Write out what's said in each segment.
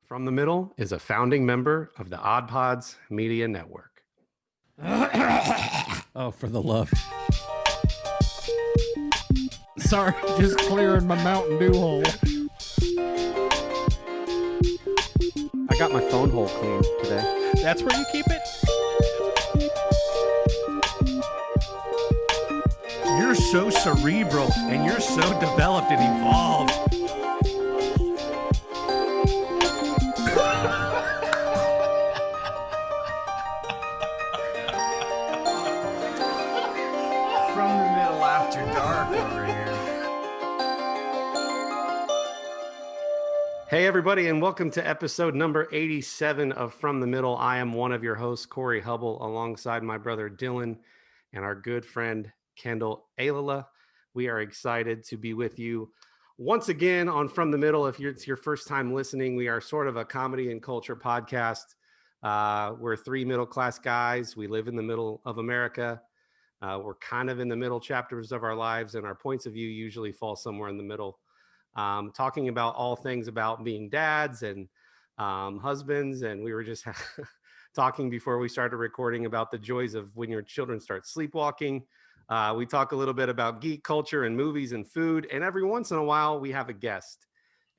From the Middle is a founding member of the Odd Pods Media Network. Oh, for the love. Sorry, just clearing my Mountain Dew hole. I got my phone hole cleaned today. That's where you keep it? You're so cerebral and you're so developed and evolved. From the Middle after dark over here. Hey, everybody, and welcome to episode number 87 of From the Middle. I am one of your hosts, Corey Hubble, alongside my brother Dylan and our good friend Kendall Ayala. We are excited to be with you once again on From the Middle. If it's your first time listening, we are sort of a comedy and culture podcast. We're three middle-class guys. We live in the middle of America. We're kind of in the middle chapters of our lives, and our points of view usually fall somewhere in the middle. Talking about all things about being dads and husbands. And we were just talking before we started recording about the joys of when your children start sleepwalking. We talk a little bit about geek culture and movies and food. And every once in a while, we have a guest.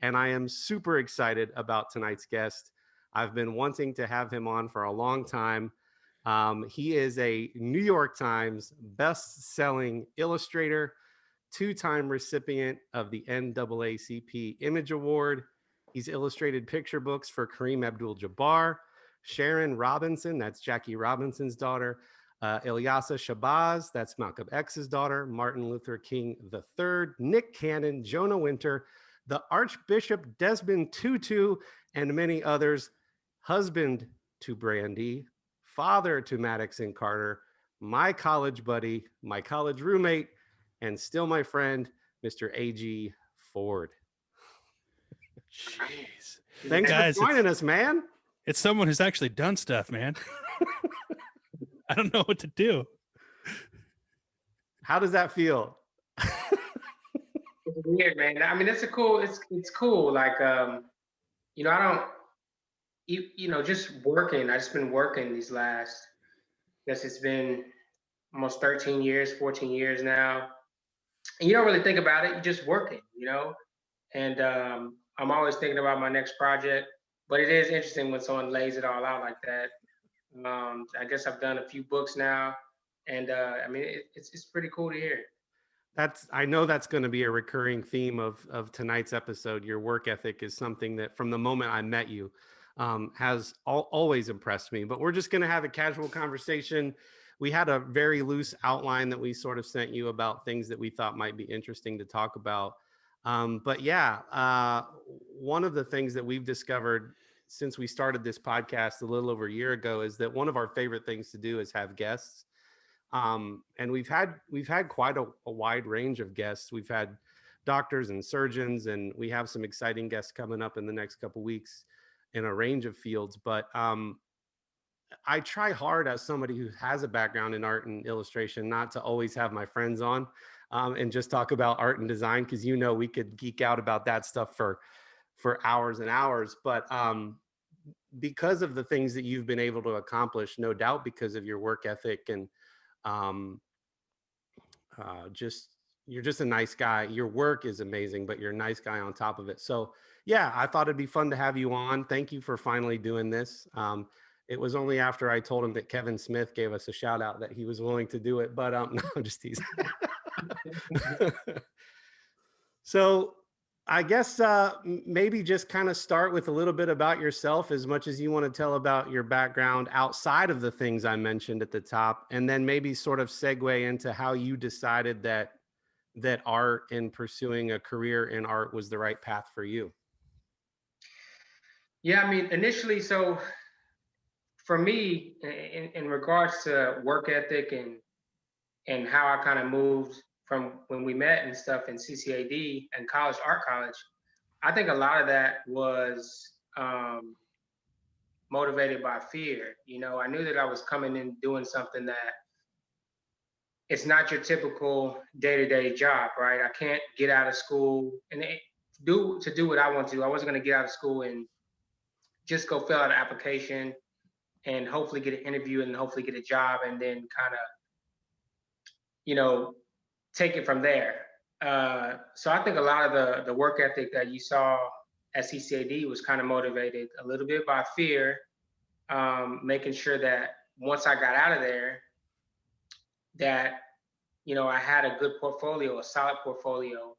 And I am super excited about tonight's guest. I've been wanting to have him on for a long time. He is a New York Times best-selling illustrator, two-time recipient of the NAACP Image Award. He's illustrated picture books for Kareem Abdul-Jabbar, Sharon Robinson, that's Jackie Robinson's daughter, Ilyasa Shabazz, that's Malcolm X's daughter, Martin Luther King III, Nick Cannon, Jonah Winter, the Archbishop Desmond Tutu, and many others. Husband to Brandy, father to Maddox and Carter, my college buddy, my college roommate, and still my friend, Mr. A.G. Ford. Jeez. Thanks Guys, for joining us, man. It's someone who's actually done stuff, man. I don't know what to do. How does that feel? It's weird, man. I mean, it's cool. Like, I don't, just working. I just been working these last, I guess it's been almost 13 years, 14 years now. And you don't really think about it. You're just working, And I'm always thinking about my next project. But it is interesting when someone lays it all out like that. I guess I've done a few books now. And it's pretty cool to hear. I know that's going to be a recurring theme of tonight's episode. Your work ethic is something that from the moment I met you has always impressed me. But we're just going to have a casual conversation. We had a very loose outline that we sort of sent you about things that we thought might be interesting to talk about. But yeah, one of the things that we've discovered since we started this podcast a little over a year ago is that one of our favorite things to do is have guests. And we've had quite a wide range of guests. We've had doctors and surgeons, and we have some exciting guests coming up in the next couple of weeks in a range of fields. But I try hard as somebody who has a background in art and illustration not to always have my friends on and just talk about art and design, because we could geek out about that stuff for hours and hours. But because of the things that you've been able to accomplish, no doubt because of your work ethic and you're just a nice guy. Your work is amazing, but you're a nice guy on top of it. So yeah, I thought it'd be fun to have you on. Thank you for finally doing this. It was only after I told him that Kevin Smith gave us a shout out that he was willing to do it, but no, I'm just teasing. So I guess maybe just kind of start with a little bit about yourself, as much as you want to tell about your background outside of the things I mentioned at the top, and then maybe sort of segue into how you decided that art and pursuing a career in art was the right path for you. Yeah, I mean, initially, so for me, in regards to work ethic and how I kind of moved from when we met and stuff in CCAD and art college, I think a lot of that was motivated by fear. I knew that I was coming in doing something that it's not your typical day-to-day job, right? I can't get out of school and do what I want to. I wasn't going to get out of school and just go fill out an application and hopefully get an interview and hopefully get a job, and then kind of, you know, take it from there. So I think a lot of the work ethic that you saw at CCAD was kind of motivated a little bit by fear, making sure that once I got out of there, that, you know, I had a good portfolio, a solid portfolio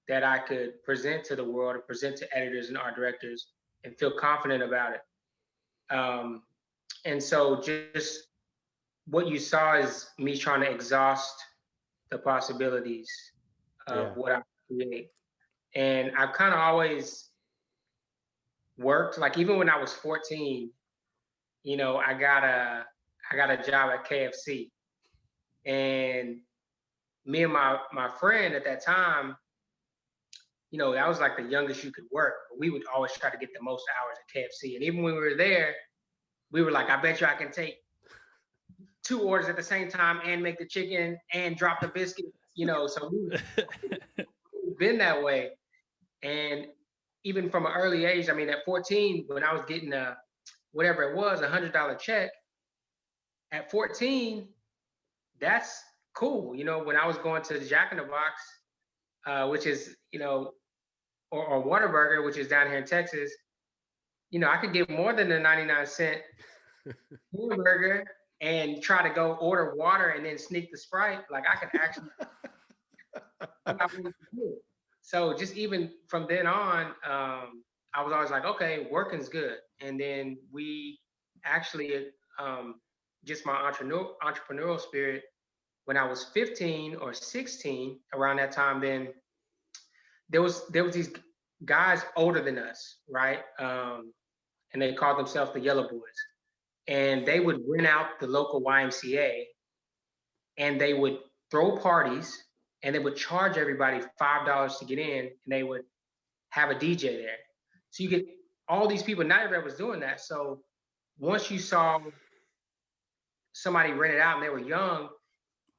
that I could present to the world and present to editors and art directors and feel confident about it. And so just what you saw is me trying to exhaust the possibilities of what I create. And I've kind of always worked, like even when I was 14, you know, I got a job at KFC. And me and my friend at that time, you know, that was like the youngest you could work. But we would always try to get the most hours at KFC. And even when we were there, we were like, I bet you I can take 2 orders at the same time and make the chicken and drop the biscuit, you know. So we've been that way. And even from an early age, I mean, at 14, when I was getting whatever it was, $100 check, at 14, that's cool. You know, when I was going to the Jack in the Box, which is, you know, or Whataburger, which is down here in Texas, you know, I could get more than the 99-cent hamburger and try to go order water and then sneak the Sprite. Like I could actually. So just even from then on, I was always like, okay, working's good. And then we actually, just my entrepreneurial spirit, when I was 15 or 16, around that time, then there was these guys older than us, right? And they called themselves the Yellow Boys. And they would rent out the local YMCA and they would throw parties and they would charge everybody $5 to get in, and they would have a DJ there. So you get all these people, not everybody was doing that. So once you saw somebody rent it out and they were young,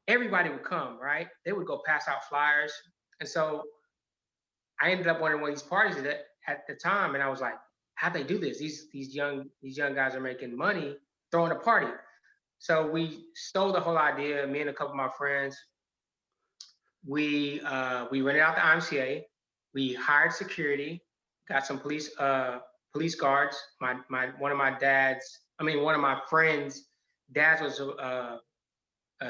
everybody would come, right? They would go pass out flyers. And so I ended up wondering one of these parties at the time, and I was like, how'd they do this? These young guys are making money throwing a party. So we stole the whole idea, me and a couple of my friends. We rented out the IMCA. We hired security, got some police guards. One of my friends' dad was a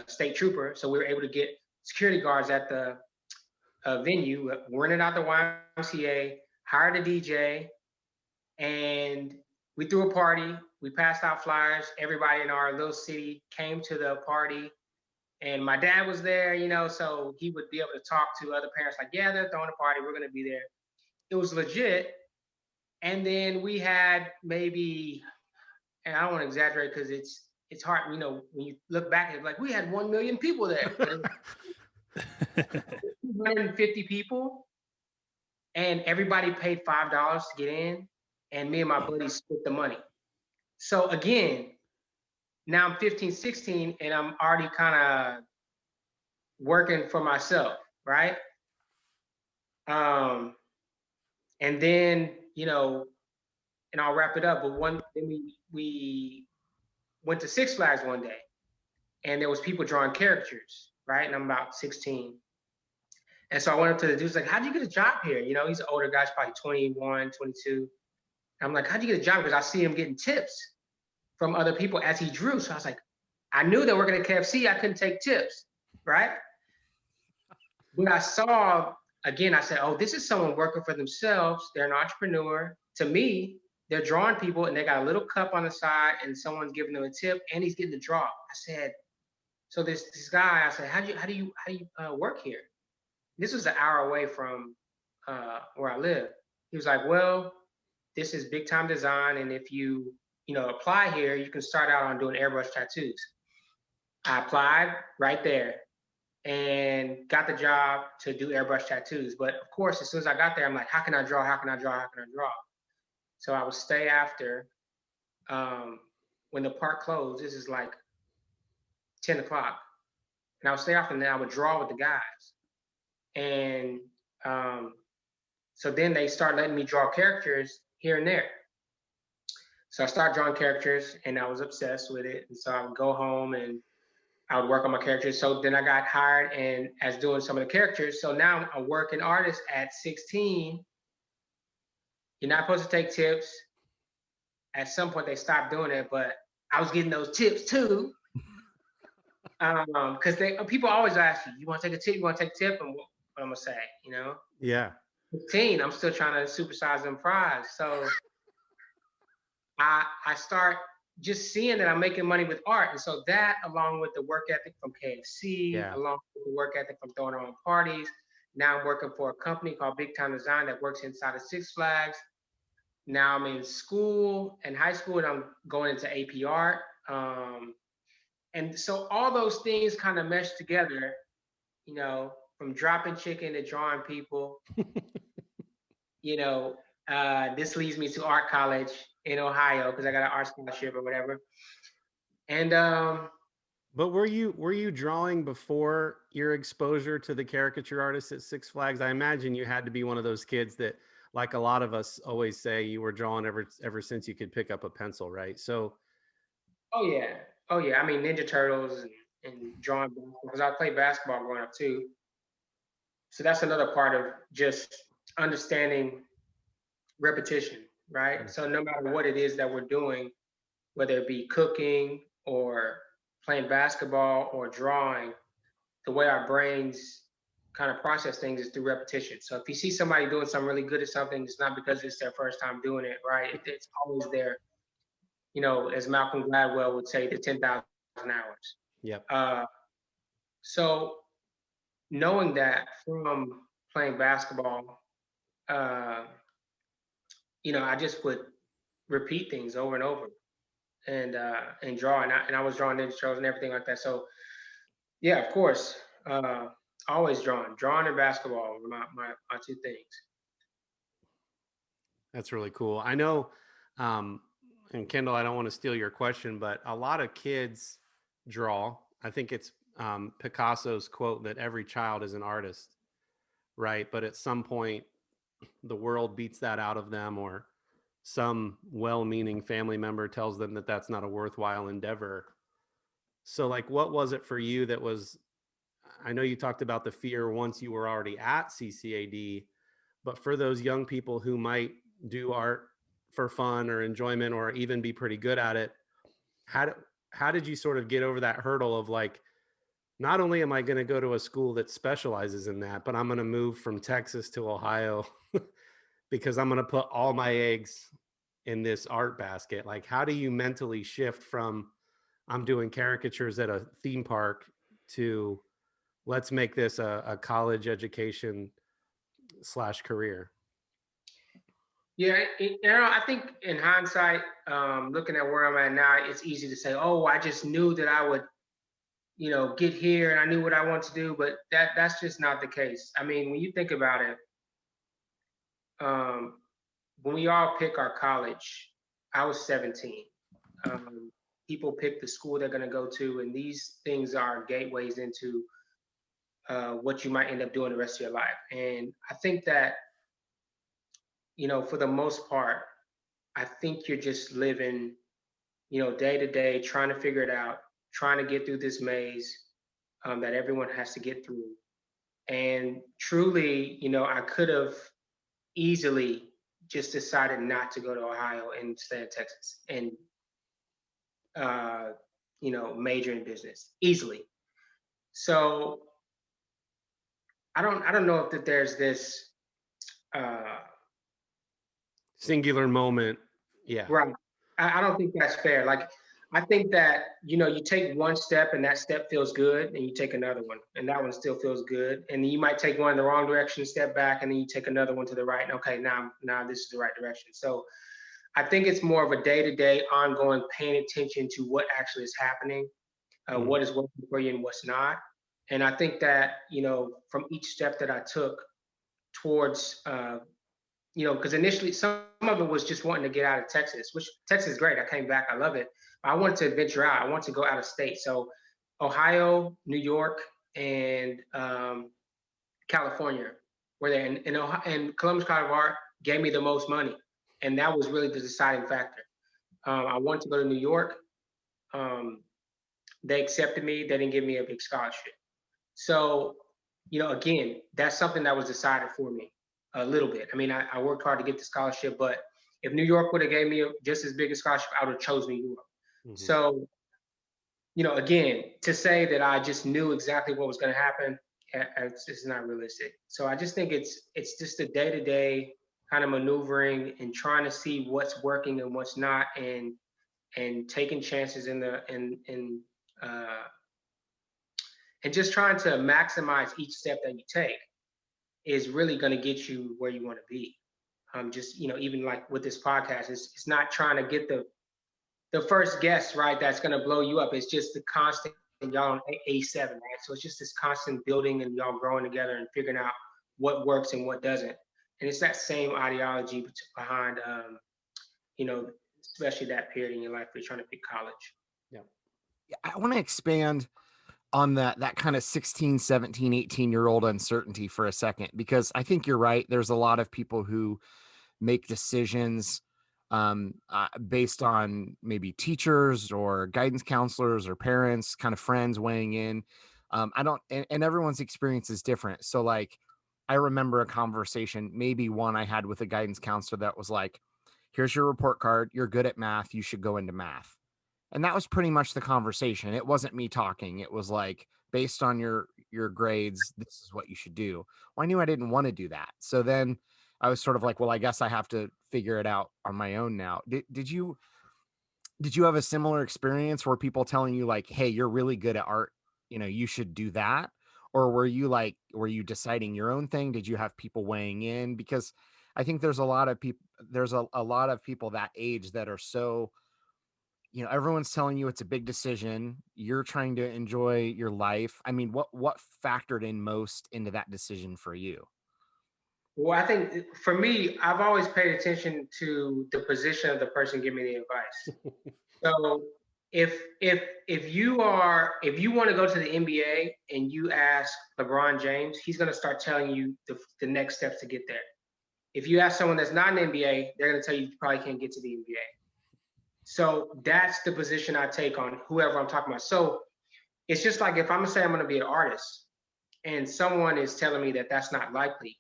state trooper, so we were able to get security guards at the venue. Rented out the YMCA, hired a DJ, and we threw a party. We passed out flyers. Everybody in our little city came to the party. And my dad was there, you know, so he would be able to talk to other parents like, yeah, they're throwing a party. We're going to be there. It was legit. And then we had maybe, and I don't want to exaggerate because it's hard, you know, when you look back, it's like we had 1 million people there. 250 people, and everybody paid $5 to get in, and me and my buddies split the money. So again, now I'm 15, 16, and I'm already kind of working for myself, right? And then, you know, and I'll wrap it up. But then we went to Six Flags one day, and there was people drawing caricatures, right? And I'm about 16. And so I went up to the dude, like, how'd you get a job here? You know, he's an older guy, he's probably 21, 22. And I'm like, how'd you get a job? Because I see him getting tips from other people as he drew. So I was like, I knew that working at KFC, I couldn't take tips, right? But I saw, again, I said, oh, this is someone working for themselves. They're an entrepreneur. To me, they're drawing people and they got a little cup on the side and someone's giving them a tip and he's getting the draw. I said, so this guy, I said, how do you work here? This was an hour away from where I live. He was like, well, this is big time design. And if you apply here, you can start out on doing airbrush tattoos. I applied right there and got the job to do airbrush tattoos. But of course, as soon as I got there, I'm like, how can I draw? How can I draw? How can I draw? So I would stay after when the park closed. This is like 10 o'clock. And I would stay after and then I would draw with the guys. And so then they start letting me draw characters here and there. So I started drawing characters, and I was obsessed with it. And so I would go home and I would work on my characters. So then I got hired and as doing some of the characters. So now I'm a working artist at 16. You're not supposed to take tips. At some point they stopped doing it, but I was getting those tips too. Because people always ask you want to take a tip, you want to take a tip, and what I'm gonna say, Yeah. 15, I'm still trying to supersize them fries. So I start just seeing that I'm making money with art. And so that, along with the work ethic from KFC, Yeah. along with the work ethic from throwing on parties, now I'm working for a company called Big Time Design that works inside of Six Flags. Now I'm in school, in high school, and I'm going into AP art. And so all those things kind of mesh together, from dropping chicken to drawing people. This leads me to art college in Ohio because I got an art scholarship or whatever. And but were you drawing before your exposure to the caricature artists at Six Flags? I imagine you had to be one of those kids that, like a lot of us always say, you were drawing ever since you could pick up a pencil, right? So oh yeah. I mean, Ninja Turtles and drawing, because I played basketball growing up too. So that's another part of just understanding repetition, right? Mm. So no matter what it is that we're doing, whether it be cooking or playing basketball or drawing, the way our brains kind of process things is through repetition. So if you see somebody doing something really good at something, it's not because it's their first time doing it, right? It's always there. As Malcolm Gladwell would say, the 10,000 hours. Yep. So knowing that from playing basketball, I just would repeat things over and over and draw. And I was drawing Ninja Turtles and everything like that. So yeah, of course, always drawing and basketball were my two things. That's really cool. I know, and Kendall, I don't want to steal your question, but a lot of kids draw. I think it's Picasso's quote that every child is an artist, right? But at some point, the world beats that out of them, or some well-meaning family member tells them that that's not a worthwhile endeavor. So, like, what was it for you that was? I know you talked about the fear once you were already at CCAD, but for those young people who might do art for fun or enjoyment or even be pretty good at it, how did you sort of get over that hurdle of, like, not only am I going to go to a school that specializes in that, but I'm going to move from Texas to Ohio because I'm going to put all my eggs in this art basket? Like, how do you mentally shift from I'm doing caricatures at a theme park to let's make this a college education / career? Yeah, I think in hindsight, looking at where I'm at now, it's easy to say, "Oh, I just knew that I would, get here, and I knew what I want to do." But that's just not the case. I mean, when you think about it, when we all pick our college, I was 17. People pick the school they're going to go to, and these things are gateways into what you might end up doing the rest of your life. And I think that, for the most part, I think you're just living, day to day, trying to figure it out, trying to get through this maze that everyone has to get through. And truly, I could have easily just decided not to go to Ohio and stay in Texas and, major in business easily. So I don't know if that there's this Singular moment. Yeah. right. I don't think that's fair. Like, I think that, you take one step and that step feels good, and you take another one and that one still feels good. And then you might take one in the wrong direction, step back, and then you take another one to the right. And okay, now this is the right direction. So I think it's more of a day-to-day ongoing paying attention to what actually is happening, what is working for you and what's not. And I think that, from each step that I took towards, because initially some of it was just wanting to get out of Texas, which Texas is great. I came back, I love it. But I wanted to venture out. I wanted to go out of state. So Ohio, New York, and California were there. And Columbus College of Art gave me the most money. And that was really the deciding factor. I wanted to go to New York. Um, they accepted me. They didn't give me a big scholarship. So, again, that's something that was decided for me a little bit. I mean, I worked hard to get the scholarship, but if New York would have gave me just as big a scholarship, I would have chose New York. Mhm. So, again, to say that I just knew exactly what was going to happen, it's not realistic. So I just think it's just a day to day kind of maneuvering and trying to see what's working and what's not, and taking chances uh, and just trying to maximize each step that you take is really going to get you where you want to be. Just even like with this podcast, it's not trying to get the first guest right that's going to blow you up. It's just the constant, and y'all on A7, right? So it's just this constant building and y'all growing together and figuring out what works and what doesn't. And it's that same ideology behind, you know, especially that period in your life where you're trying to pick college. Yeah. I want to expand on that kind of 16, 17, 18-year-old uncertainty for a second, because I think you're right. There's a lot of people who make decisions based on maybe teachers or guidance counselors or parents, kind of friends weighing in. And everyone's experience is different. So like, I remember a conversation, maybe one I had with a guidance counselor that was like, here's your report card. You're good at math. You should go into math. And that was pretty much the conversation. It wasn't me talking. It was like, based on your grades, this is what you should do. Well, I knew I didn't want to do that. So then I was sort of like, well, I guess I have to figure it out on my own now. Did you have a similar experience where people telling you like, hey, you're really good at art, you should do that? Or were you deciding your own thing? Did you have people weighing in? Because I think there's a lot of people, a lot of people that age that are so, everyone's telling you it's a big decision. You're trying to enjoy your life. I mean, what factored in most into that decision for you? Well, I think for me, I've always paid attention to the position of the person giving me the advice. So if you want to go to the NBA and you ask LeBron James, he's going to start telling you the next steps to get there. If you ask someone that's not in the NBA, they're going to tell you probably can't get to the NBA. So that's the position I take on whoever I'm talking about. So it's just like if I'm gonna say I'm gonna be an artist, and someone is telling me that that's not likely.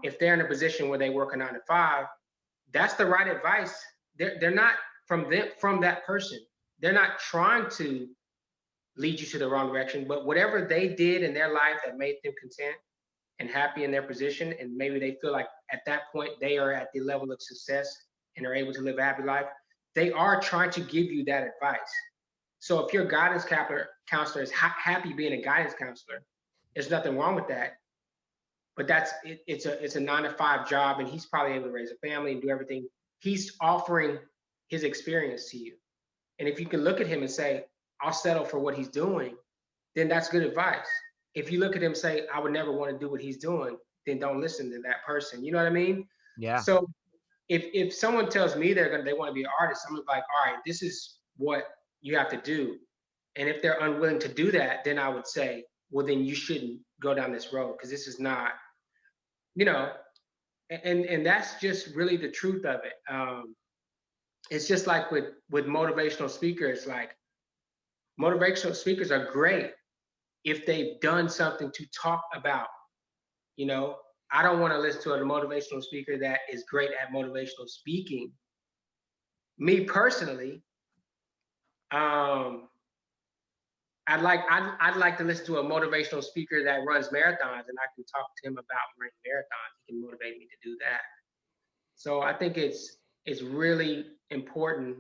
If they're in a position where they work a 9 to 5, that's the right advice. They're not from that person. They're not trying to lead you to the wrong direction, but whatever they did in their life that made them content and happy in their position, and maybe they feel like at that point they are at the level of success and are able to live a happy life, they are trying to give you that advice. So if your guidance counselor is happy being a guidance counselor, there's nothing wrong with that. But it's a 9 to 5 job, and he's probably able to raise a family and do everything. He's offering his experience to you. And if you can look at him and say, I'll settle for what he's doing, then that's good advice. If you look at him and say, I would never want to do what he's doing, then don't listen to that person. You know what I mean? Yeah. So if someone tells me they want to be an artist, I'm like, all right, this is what you have to do. And if they're unwilling to do that, then I would say, well, then you shouldn't go down this road, because this is not, and that's just really the truth of it. It's just like with motivational speakers. Like, motivational speakers are great if they've done something to talk about. I don't want to listen to a motivational speaker that is great at motivational speaking. Me personally, I'd like to listen to a motivational speaker that runs marathons, and I can talk to him about running marathons. He can motivate me to do that. So I think it's really important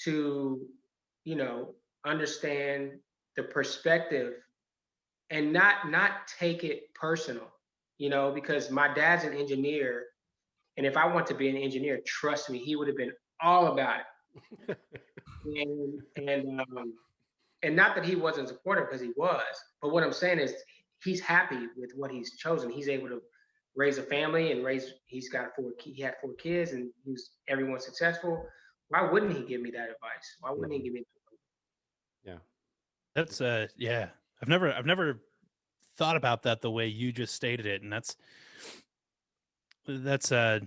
to, understand the perspective and not take it personal, because my dad's an engineer, and if I want to be an engineer, trust me, he would have been all about it. And not that he wasn't supportive, because he was, but what I'm saying is he's happy with what he's chosen. He's able to raise a family and he had 4 kids, and everyone's successful. Why wouldn't he give me that advice? Why wouldn't he give me? Yeah. That's yeah. I've never thought about that the way you just stated it, and that's I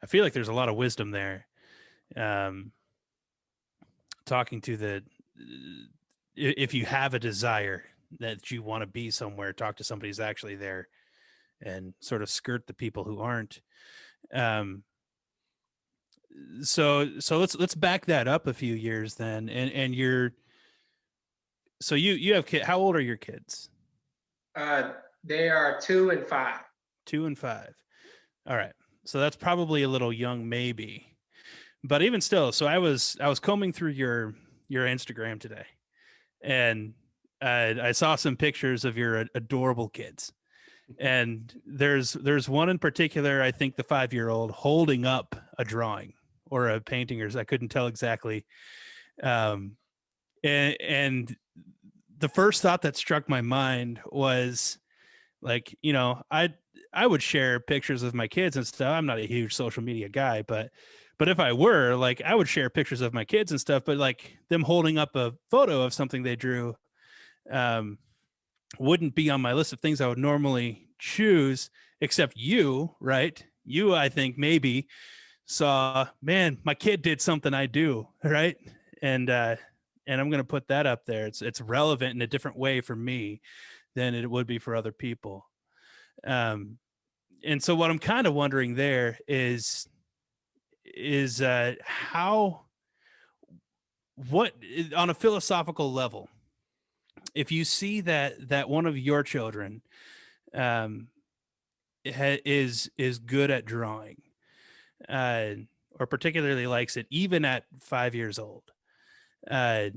feel like there's a lot of wisdom there. talking to if you have a desire that you want to be somewhere, talk to somebody who's actually there, and sort of skirt the people who aren't. So let's back that up a few years then. And you have kids. How old are your kids? They are 2 and 5. 2 and 5. All right. So that's probably a little young, maybe. But even still, so I was combing through your Instagram today, and I saw some pictures of your adorable kids. And there's one in particular, I think the 5-year-old, holding up a drawing or a painting, or I couldn't tell exactly. And the first thought that struck my mind was, like, you know, I would share pictures of my kids and stuff. I'm not a huge social media guy, but if I were, like, I would share pictures of my kids and stuff, but like them holding up a photo of something they drew wouldn't be on my list of things I would normally choose, except you, right? You, I think, maybe saw, man, my kid did something I do, right? And I'm going to put that up there. It's relevant in a different way for me than it would be for other people. And so what I'm kind of wondering there is how, what on a philosophical level, if you see that one of your children is good at drawing, or particularly likes it, even at 5 years old, do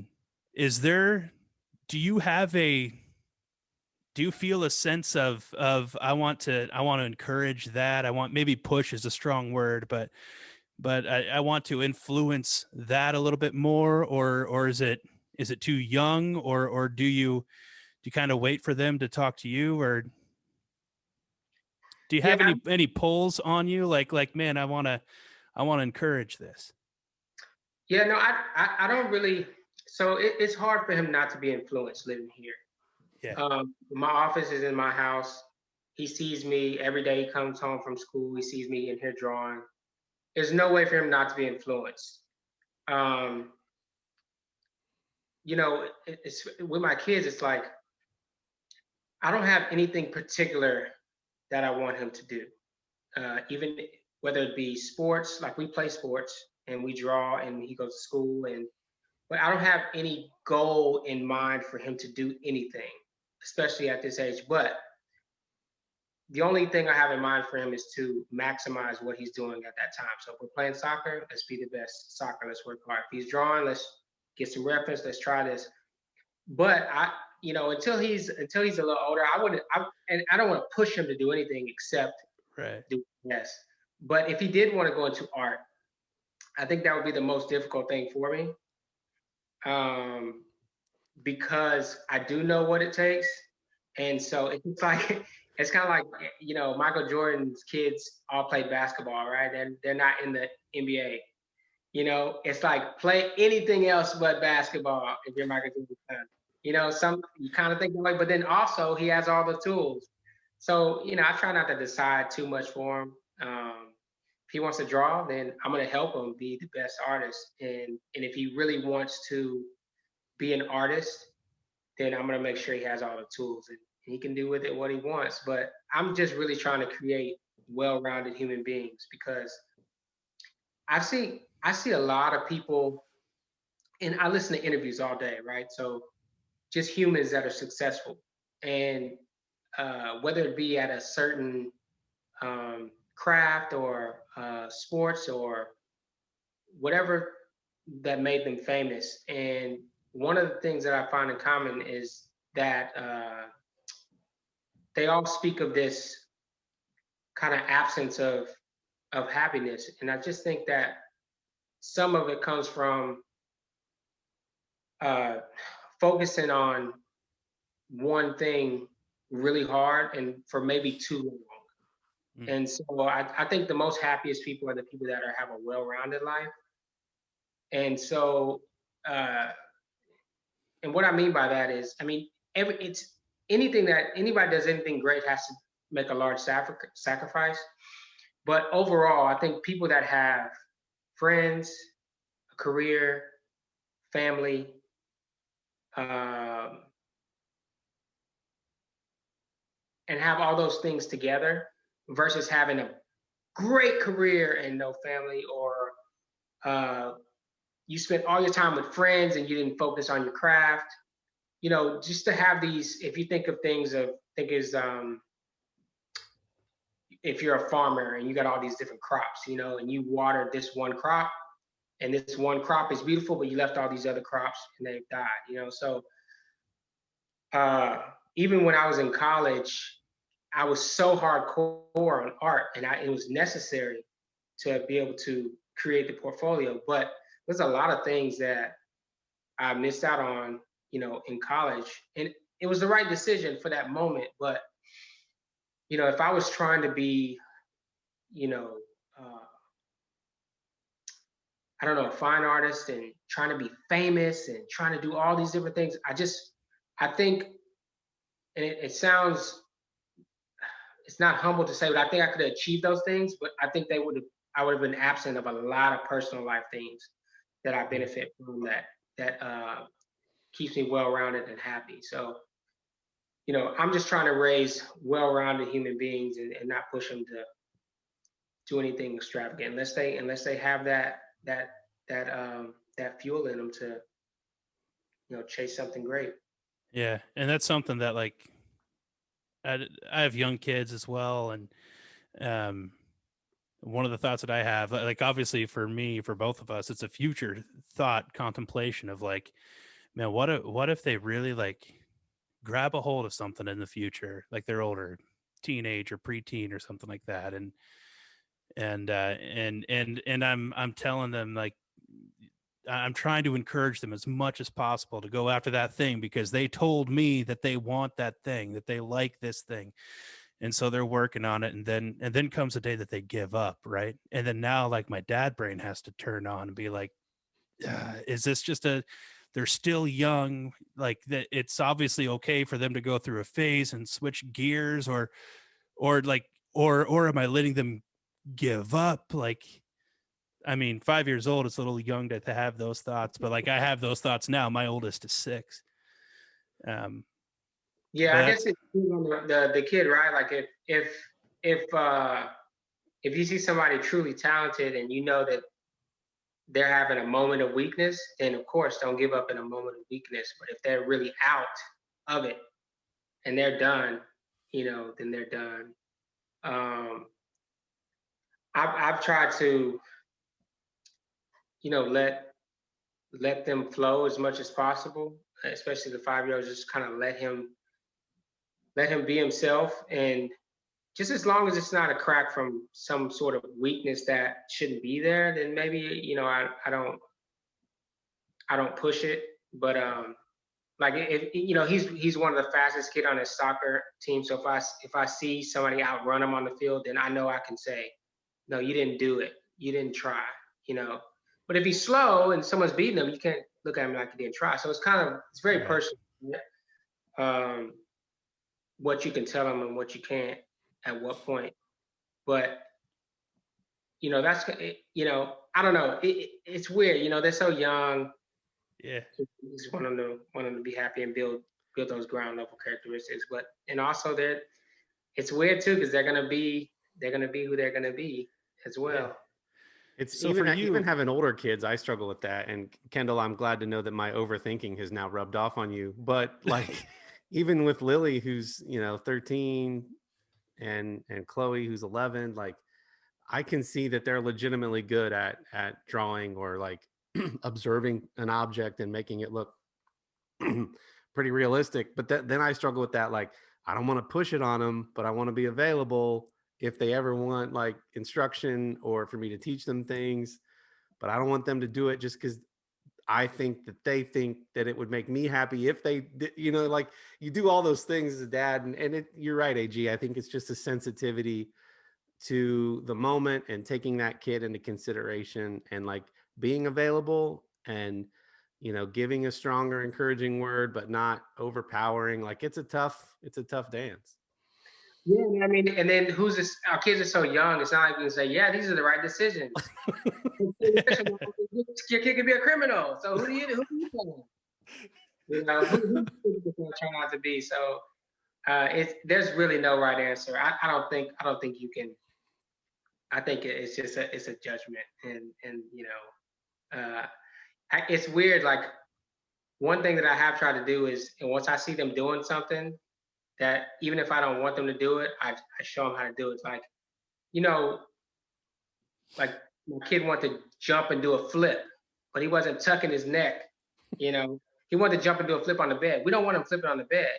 you feel a sense of I want to encourage that? I want, maybe push is a strong word, but I want to influence that a little bit more, or is it too young, or do you kind of wait for them to talk to you, or do you have Yeah. any pulls on you, like, man, I want to encourage this? Yeah, no, I don't really. So it's hard for him not to be influenced living here. Yeah. My office is in my house. He sees me every day. He comes home from school. He sees me in here drawing. There's no way for him not to be influenced. You know, it's with my kids. It's like I don't have anything particular that I want him to do. Even whether it be sports, like we play sports and we draw, and he goes to school, but I don't have any goal in mind for him to do anything, especially at this age. But the only thing I have in mind for him is to maximize what he's doing at that time. So if we're playing soccer, let's be the best soccer. Let's work hard. If he's drawing, let's get some reference. Let's try this. But you know, until he's a little older, I don't want to push him to do anything except do best. But if he did want to go into art, I think that would be the most difficult thing for me, because I do know what it takes, and so it's like it's kind of like, you know, Michael Jordan's kids all played basketball, right? And they're not in the NBA. You know, it's like play anything else but basketball if you're Michael Jordan's son. You know, you kind of think that way, but then also he has all the tools. So, you know, I try not to decide too much for him. If he wants to draw, then I'm going to help him be the best artist. And if he really wants to be an artist, then I'm going to make sure he has all the tools and he can do with it what he wants. But I'm just really trying to create well-rounded human beings, because I see a lot of people, and I listen to interviews all day, right? So just humans that are successful, and whether it be at a certain craft or sports or whatever that made them famous. And one of the things that I find in common is that they all speak of this kind of absence of happiness. And I just think that some of it comes from focusing on one thing really hard and for maybe too long. And so I think the most happiest people are the people that have a well-rounded life. And so, and what I mean by that is, I mean, it's anything that anybody does anything great has to make a large sacrifice. But overall, I think people that have friends, career, family, um, and have all those things together versus having a great career and no family, or uh, you spent all your time with friends and you didn't focus on your craft. Just to have these, if you think of things of, think is if you're a farmer and you got all these different crops, and you water this one crop, and this one crop is beautiful, but you left all these other crops and they've died. So uh, even when I was in college, I was so hardcore on art, and it was necessary to be able to create the portfolio. But there's a lot of things that I missed out on, in college, and it was the right decision for that moment. But if I was trying to be, you know, uh, I don't know, a fine artist and trying to be famous and trying to do all these different things, I think, and it sounds, it's not humble to say, but I think I could have achieved those things. But I think I would have been absent of a lot of personal life things that I benefit from, that keeps me well-rounded and happy. So, I'm just trying to raise well-rounded human beings, and not push them to do anything extravagant unless they have that fuel in them to chase something great. Yeah, and that's something that like I have young kids as well, and um, one of the thoughts that I have, like obviously for me, for both of us, it's a future thought contemplation of like, man, what if they really like grab a hold of something in the future, like they're older, teenage or preteen or something like that, and I'm telling them like I'm trying to encourage them as much as possible to go after that thing because they told me that they want that thing, that they like this thing. And so they're working on it, and then comes the day that they give up, right? And then now like my dad brain has to turn on and be like, is this just they're still young, like that it's obviously okay for them to go through a phase and switch gears, or like or am I letting them give up? Like, I mean, 5 years old, it's a little young to have those thoughts, but like I have those thoughts now. My oldest is 6. Um, Yeah, but I guess that's it's on the kid, right? Like if you see somebody truly talented and you know that they're having a moment of weakness, then of course don't give up in a moment of weakness. But if they're really out of it and they're done, then they're done. Um, I've tried to, let them flow as much as possible, especially the 5 year olds. Just kind of let him be himself, and just as long as it's not a crack from some sort of weakness that shouldn't be there, then maybe I don't push it. But like if he's one of the fastest kid on his soccer team, so if I see somebody outrun him on the field, then I know I can say, no, you didn't do it, you didn't try, you know. But if he's slow and someone's beating him, you can't look at him like he didn't try. So it's very right. personal, um, what you can tell them and what you can't at what point. But that's I don't know. It's weird. They're so young. Yeah. You just want them to be happy and build those ground level characteristics. But and also it's weird too because they're gonna be who they're gonna be as Yeah. well. It's So for even you, having older kids, I struggle with that. And Kendall, I'm glad to know that my overthinking has now rubbed off on you. But like even with Lily, who's 13, and Chloe, who's 11, like I can see that they're legitimately good at drawing or like observing an object and making it look pretty realistic. But then I struggle with that. Like, I don't want to push it on them, but I want to be available if they ever want like instruction or for me to teach them things. But I don't want them to do it just because I think that they think that it would make me happy if they, like you do all those things as a dad. And you're right, AG. I think it's just a sensitivity to the moment and taking that kid into consideration and like being available and giving a stronger encouraging word but not overpowering. Like it's a tough dance. Yeah, I mean, and then who's this? Our kids are so young. It's not like we can say, "Yeah, these are the right decisions." Your kid could be a criminal. So who do you telling? Who is going to turn out to be? So there's really no right answer. I don't think you can. I think it's just it's a judgment, and it's weird. Like one thing that I have tried to do is, and once I see them doing something that even if I don't want them to do it, I show them how to do it. It's like, you know, like my kid wanted to jump and do a flip, but he wasn't tucking his neck. You know, he wanted to jump and do a flip on the bed. We don't want him flipping on the bed.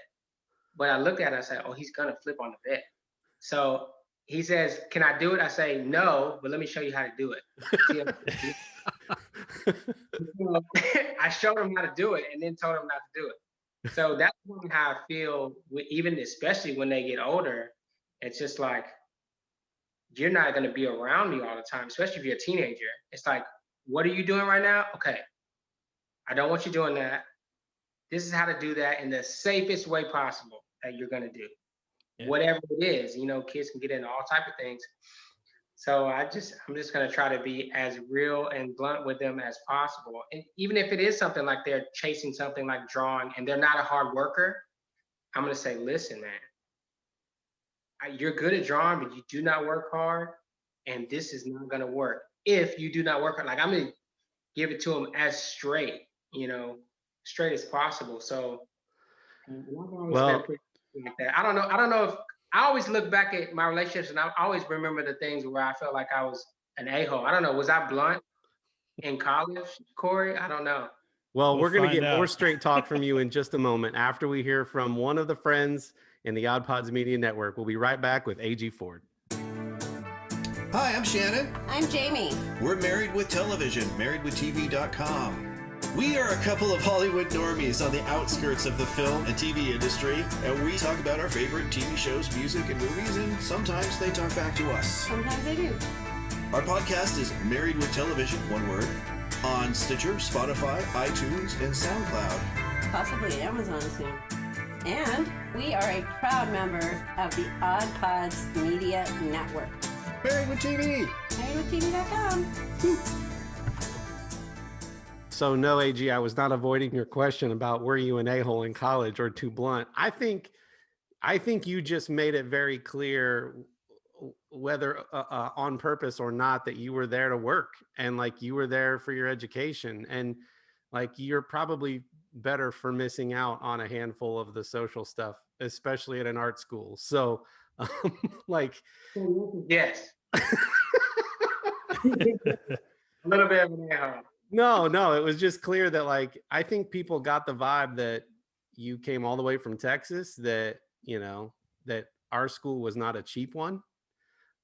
But I looked at it and I said, oh, he's gonna flip on the bed. So he says, can I do it? I say, no, but let me show you how to do it. See, I showed him how to do it and then told him not to do it. So that's how I feel, even especially when they get older. It's just like, you're not going to be around me all the time, especially if you're a teenager. It's like, what are you doing right now? Okay, I don't want you doing that. This is how to do that in the safest way possible that you're going to do. Yeah. Whatever it is, kids can get into all type of things. So I'm just going to try to be as real and blunt with them as possible. And even if it is something like they're chasing something like drawing and they're not a hard worker, I'm going to say, listen, man, you're good at drawing, but you do not work hard. And this is not going to work if you do not work hard. Like, I'm going to give it to them as straight, straight as possible. So well, like that. I don't know if I always look back at my relationships and I always remember the things where I felt like I was an a-hole. I don't know. Was I blunt in college, Corey? I don't know. Well, we're going to get more straight talk from you in just a moment after we hear from one of the friends in the Odd Pods Media Network. We'll be right back with A.G. Ford. Hi, I'm Shannon. I'm Jamie. We're Married with Television, marriedwithtv.com. We are a couple of Hollywood normies on the outskirts of the film and TV industry, and we talk about our favorite TV shows, music, and movies, and sometimes they talk back to us. Sometimes they do. Our podcast is Married with Television, one word, on Stitcher, Spotify, iTunes, and SoundCloud. Possibly Amazon soon. And we are a proud member of the Odd Pods Media Network. Married with TV. MarriedWithTV.com. So no, AG, I was not avoiding your question about were you an a-hole in college or too blunt. I think you just made it very clear, whether on purpose or not, that you were there to work and like you were there for your education, and like you're probably better for missing out on a handful of the social stuff, especially at an art school. So like, yes. A little bit of an a-hole. No, it was just clear that like, I think people got the vibe that you came all the way from Texas, that, that our school was not a cheap one.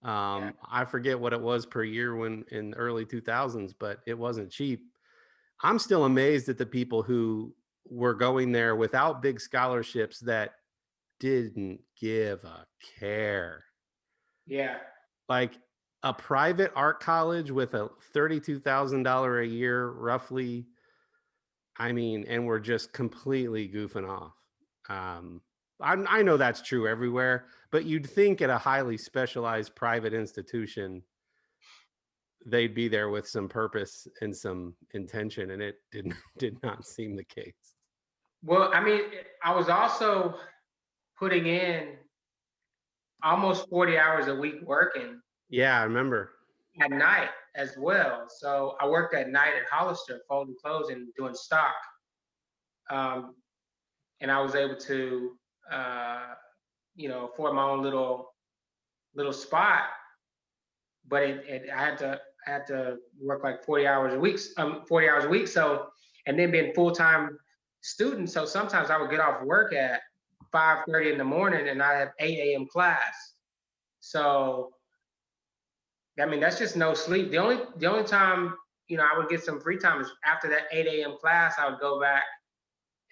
Yeah. I forget what it was per year when in early 2000s, but it wasn't cheap. I'm still amazed at the people who were going there without big scholarships that didn't give a care. Yeah. Like a private art college with a $32,000 a year, roughly. I mean, and we're just completely goofing off. I know that's true everywhere, but you'd think at a highly specialized private institution, they'd be there with some purpose and some intention, and it did not seem the case. Well, I mean, I was also putting in almost 40 hours a week working. Yeah, I remember. At night as well. So I worked at night at Hollister, folding clothes and doing stock. And I was able to, afford my own little spot. But I had to work like 40 hours a week. So, and then being full-time student. So sometimes I would get off work at 5:30 in the morning and I have 8 a.m. class. So, I mean, that's just no sleep. The only time, I would get some free time is after that 8 a.m. class. I would go back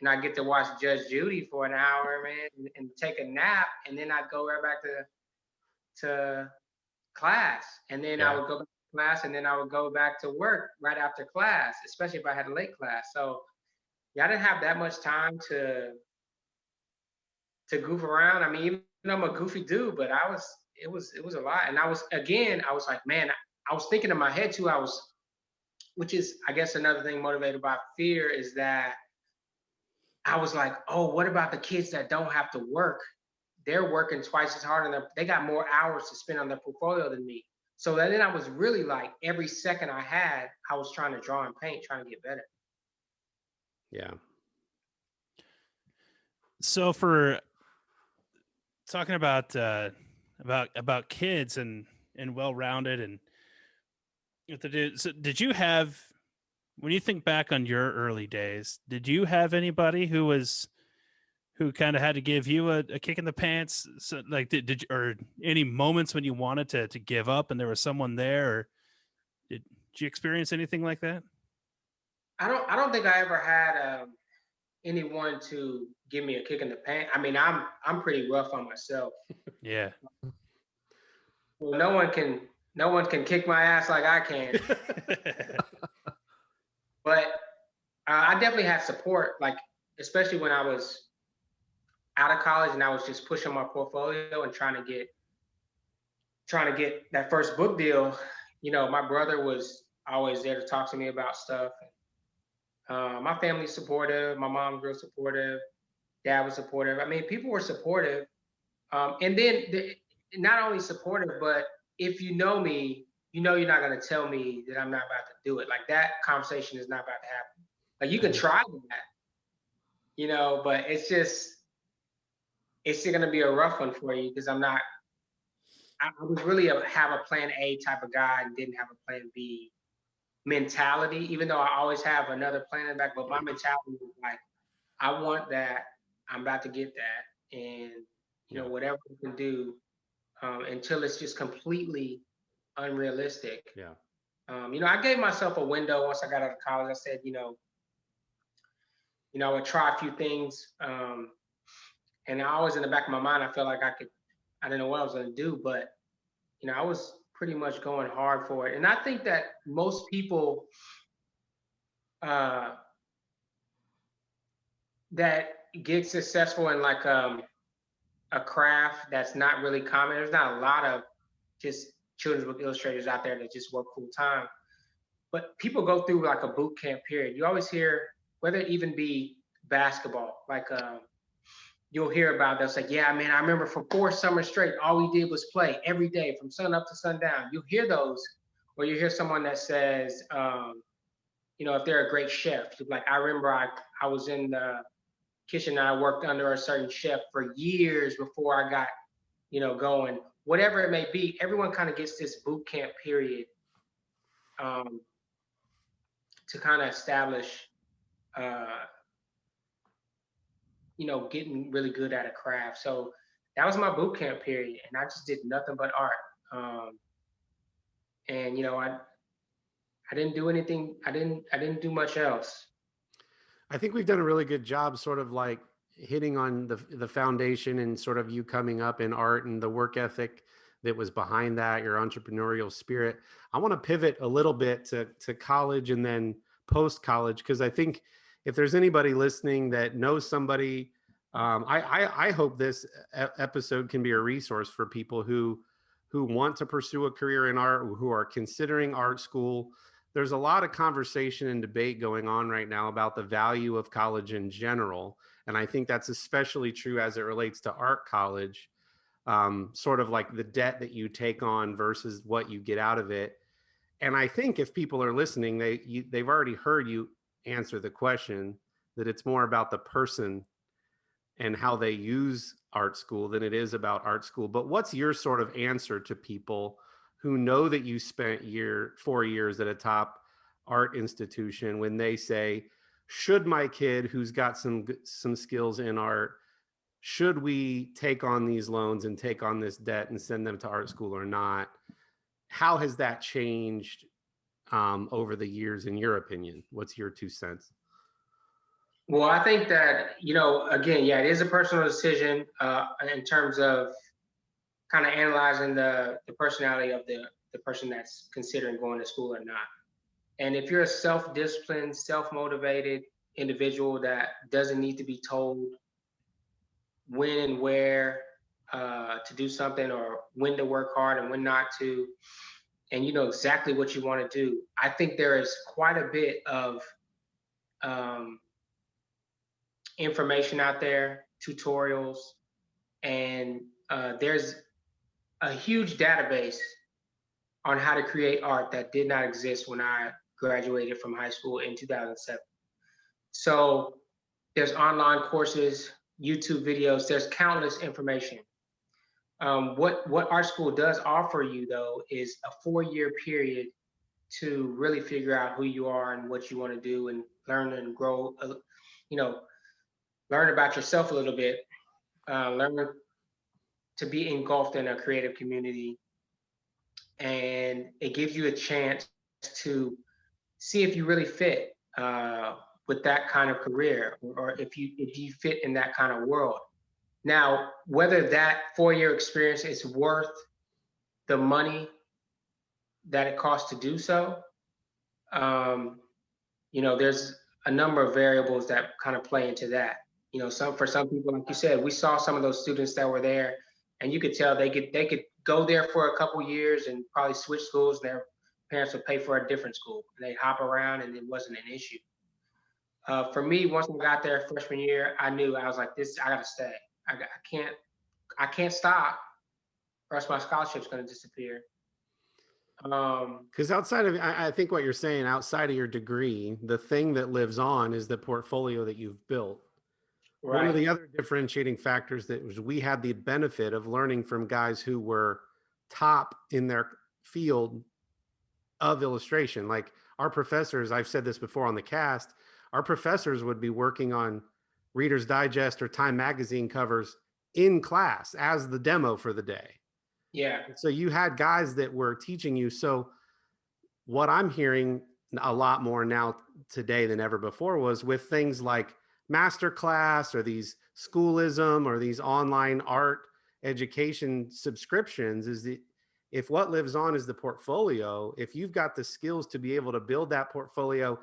and I get to watch Judge Judy for an hour, man, and take a nap. And then I'd go right back to class. And then I would go back to class and then I would go back to work right after class, especially if I had a late class. So I didn't have that much time to goof around. I mean, I'm a goofy dude, but it was a lot. And I was like, man, I was thinking in my head too, which is, I guess, another thing motivated by fear is that I was like, oh, what about the kids that don't have to work? They're working twice as hard and they got more hours to spend on their portfolio than me. So then I was really like, every second I had, I was trying to draw and paint, trying to get better. Yeah. So for talking about kids and well-rounded and so did you have, when you think back on your early days, did you have anybody who kind of had to give you a kick in the pants? So like did you, or any moments when you wanted to give up and there was someone there, or did you experience anything like that? I don't think I ever had anyone to give me a kick in the pants. I mean, I'm pretty rough on myself. Yeah. Well, no one can kick my ass like I can. But I definitely had support, like especially when I was out of college and I was just pushing my portfolio and trying to get that first book deal. You know, my brother was always there to talk to me about stuff. My family's supportive. My mom's real supportive. Dad was supportive. I mean, people were supportive. And then not only supportive, but if you know me, you know you're not going to tell me that I'm not about to do it. Like that conversation is not about to happen. Like you can try that, you know, but it's still going to be a rough one for you because I was really have a plan A type of guy and didn't have a plan B mentality, even though I always have another plan in the back, but my mentality was like, I want that, I'm about to get that. And, you know, whatever we can do until it's just completely unrealistic. Yeah. You know, I gave myself a window once I got out of college. I said, you know, I would try a few things. And I always in the back of my mind, I felt like I didn't know what I was going to do, but, you know, I was pretty much going hard for it. And I think that most people that get successful in like a craft that's not really common, there's not a lot of just children's book illustrators out there that just work full time. But people go through like a boot camp period. You always hear, whether it even be basketball, like you'll hear about, they'll say, yeah, man, I remember for 4 summers straight, all we did was play every day from sun up to sundown. You'll hear those, or you hear someone that says, you know, if they're a great chef, like I remember I was in the kitchen and I worked under a certain chef for years before I got, you know, going. Whatever it may be, everyone kind of gets this boot camp period to kind of establish, you know, getting really good at a craft. So that was my boot camp period, and I just did nothing but art. And you know, I didn't do anything. I didn't do much else. I think we've done a really good job sort of like hitting on the foundation and sort of you coming up in art and the work ethic that was behind that, your entrepreneurial spirit. I want to pivot a little bit to college and then post-college, because I think if there's anybody listening that knows somebody, I hope this episode can be a resource for people who want to pursue a career in art, who are considering art school. There's a lot of conversation and debate going on right now about the value of college in general. And I think that's especially true as it relates to art college, sort of like the debt that you take on versus what you get out of it. And I think if people are listening, they've already heard you answer the question that it's more about the person and how they use art school than it is about art school. But what's your sort of answer to people who know that you spent 4 years at a top art institution when they say, should my kid who's got some skills in art, should we take on these loans and take on this debt and send them to art school or not? How has that changed over the years, in your opinion? What's your 2 cents? Well, I think that, you know, again, yeah, it is a personal decision in terms of kind of analyzing the personality of the person that's considering going to school or not. And if you're a self-disciplined, self-motivated individual that doesn't need to be told when and where to do something, or when to work hard and when not to, and you know exactly what you want to do. I think there is quite a bit of um, information out there, tutorials, and there's a huge database on how to create art that did not exist when I graduated from high school in 2007. So there's online courses, YouTube videos, there's countless information. What art school does offer you though is a 4-year period to really figure out who you are and what you want to do, and learn and grow, you know, learn about yourself a little bit, learn to be engulfed in a creative community, and it gives you a chance to see if you really fit with that kind of career, or if you fit in that kind of world. Now, whether that 4-year experience is worth the money that it costs to do so, um, you know, there's a number of variables that kind of play into that. You know, for some people, like you said, we saw some of those students that were there, and you could tell they could go there for a couple years and probably switch schools. And their parents would pay for a different school, and they'd hop around, and it wasn't an issue. For me, once I got there freshman year, I knew, I was like, this, I got to stay. I can't stop, or else my scholarship's going to disappear. Because outside of, I think what you're saying, outside of your degree, the thing that lives on is the portfolio that you've built. Right. One of the other differentiating factors that was, we had the benefit of learning from guys who were top in their field of illustration. Like our professors, I've said this before on the cast, our professors would be working on Reader's Digest or Time magazine covers in class as the demo for the day. Yeah. So you had guys that were teaching you. So what I'm hearing a lot more now today than ever before was with things like masterclass or these schoolism or these online art education subscriptions, is that if what lives on is the portfolio, if you've got the skills to be able to build that portfolio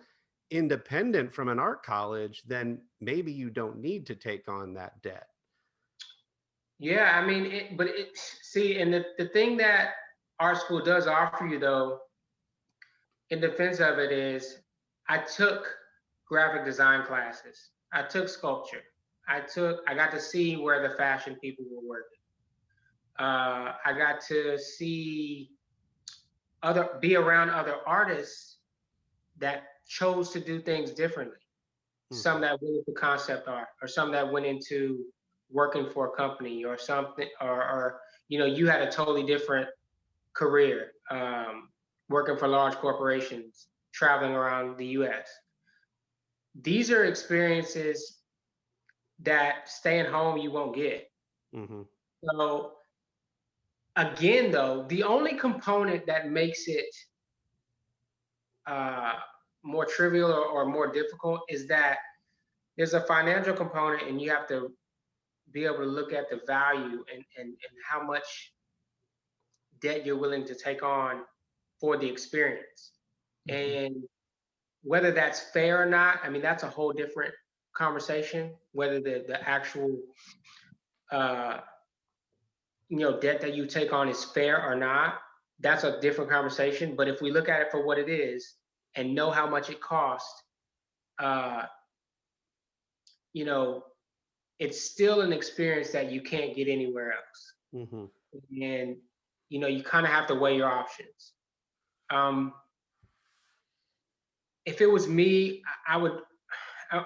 independent from an art college, then maybe you don't need to take on that debt. Yeah, I mean, see, and the thing that art school does offer you, though, in defense of it, is I took graphic design classes, I took sculpture, I got to see where the fashion people were working. I got to be around other artists that chose to do things differently. Some that went into concept art, or some that went into working for a company or something, or you know, you had a totally different career, working for large corporations, traveling around the US. These are experiences that staying home you won't get. So again, though, the only component that makes it more trivial or more difficult is that there's a financial component, and you have to be able to look at the value and how much debt you're willing to take on for the experience. And whether that's fair or not, I mean, that's a whole different conversation. Whether the actual you know, debt that you take on is fair or not, that's a different conversation. But if we look at it for what it is and know how much it costs, you know, it's still an experience that you can't get anywhere else. And you know, you kind of have to weigh your options. If it was me, I would,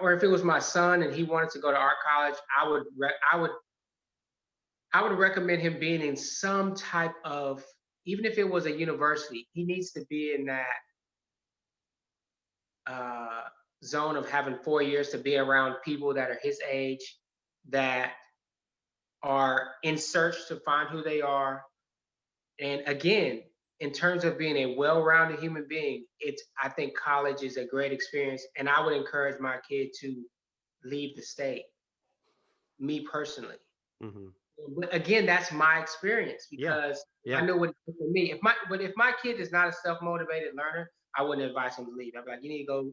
or if it was my son and he wanted to go to art college, I would recommend him being in some type of, even if it was a university, he needs to be in that zone of having 4 years to be around people that are his age, that are in search to find who they are. And again, in terms of being a well-rounded human being, I think college is a great experience, and I would encourage my kid to leave the state. Me personally. But again, that's my experience, because I know what it did for me. If my kid is not a self-motivated learner, I wouldn't advise him to leave. I'd be like, you need to go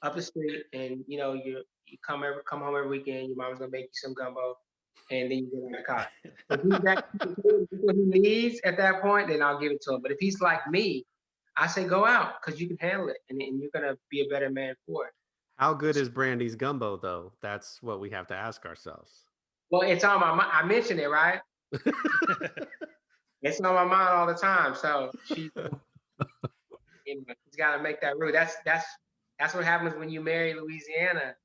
up the street, and you know, you come home every weekend. Your mom's gonna make you some gumbo. and then you go back to college. If he's that what he needs at that point, then I'll give it to him. But if he's like me, I say go out because you can handle it, and you're gonna be a better man for it. How good is Brandy's gumbo, though? That's what we have to ask ourselves. Well, it's on my mind. I mentioned it, right? It's on my mind all the time. So she's got to make that route. That's what happens when you marry Louisiana.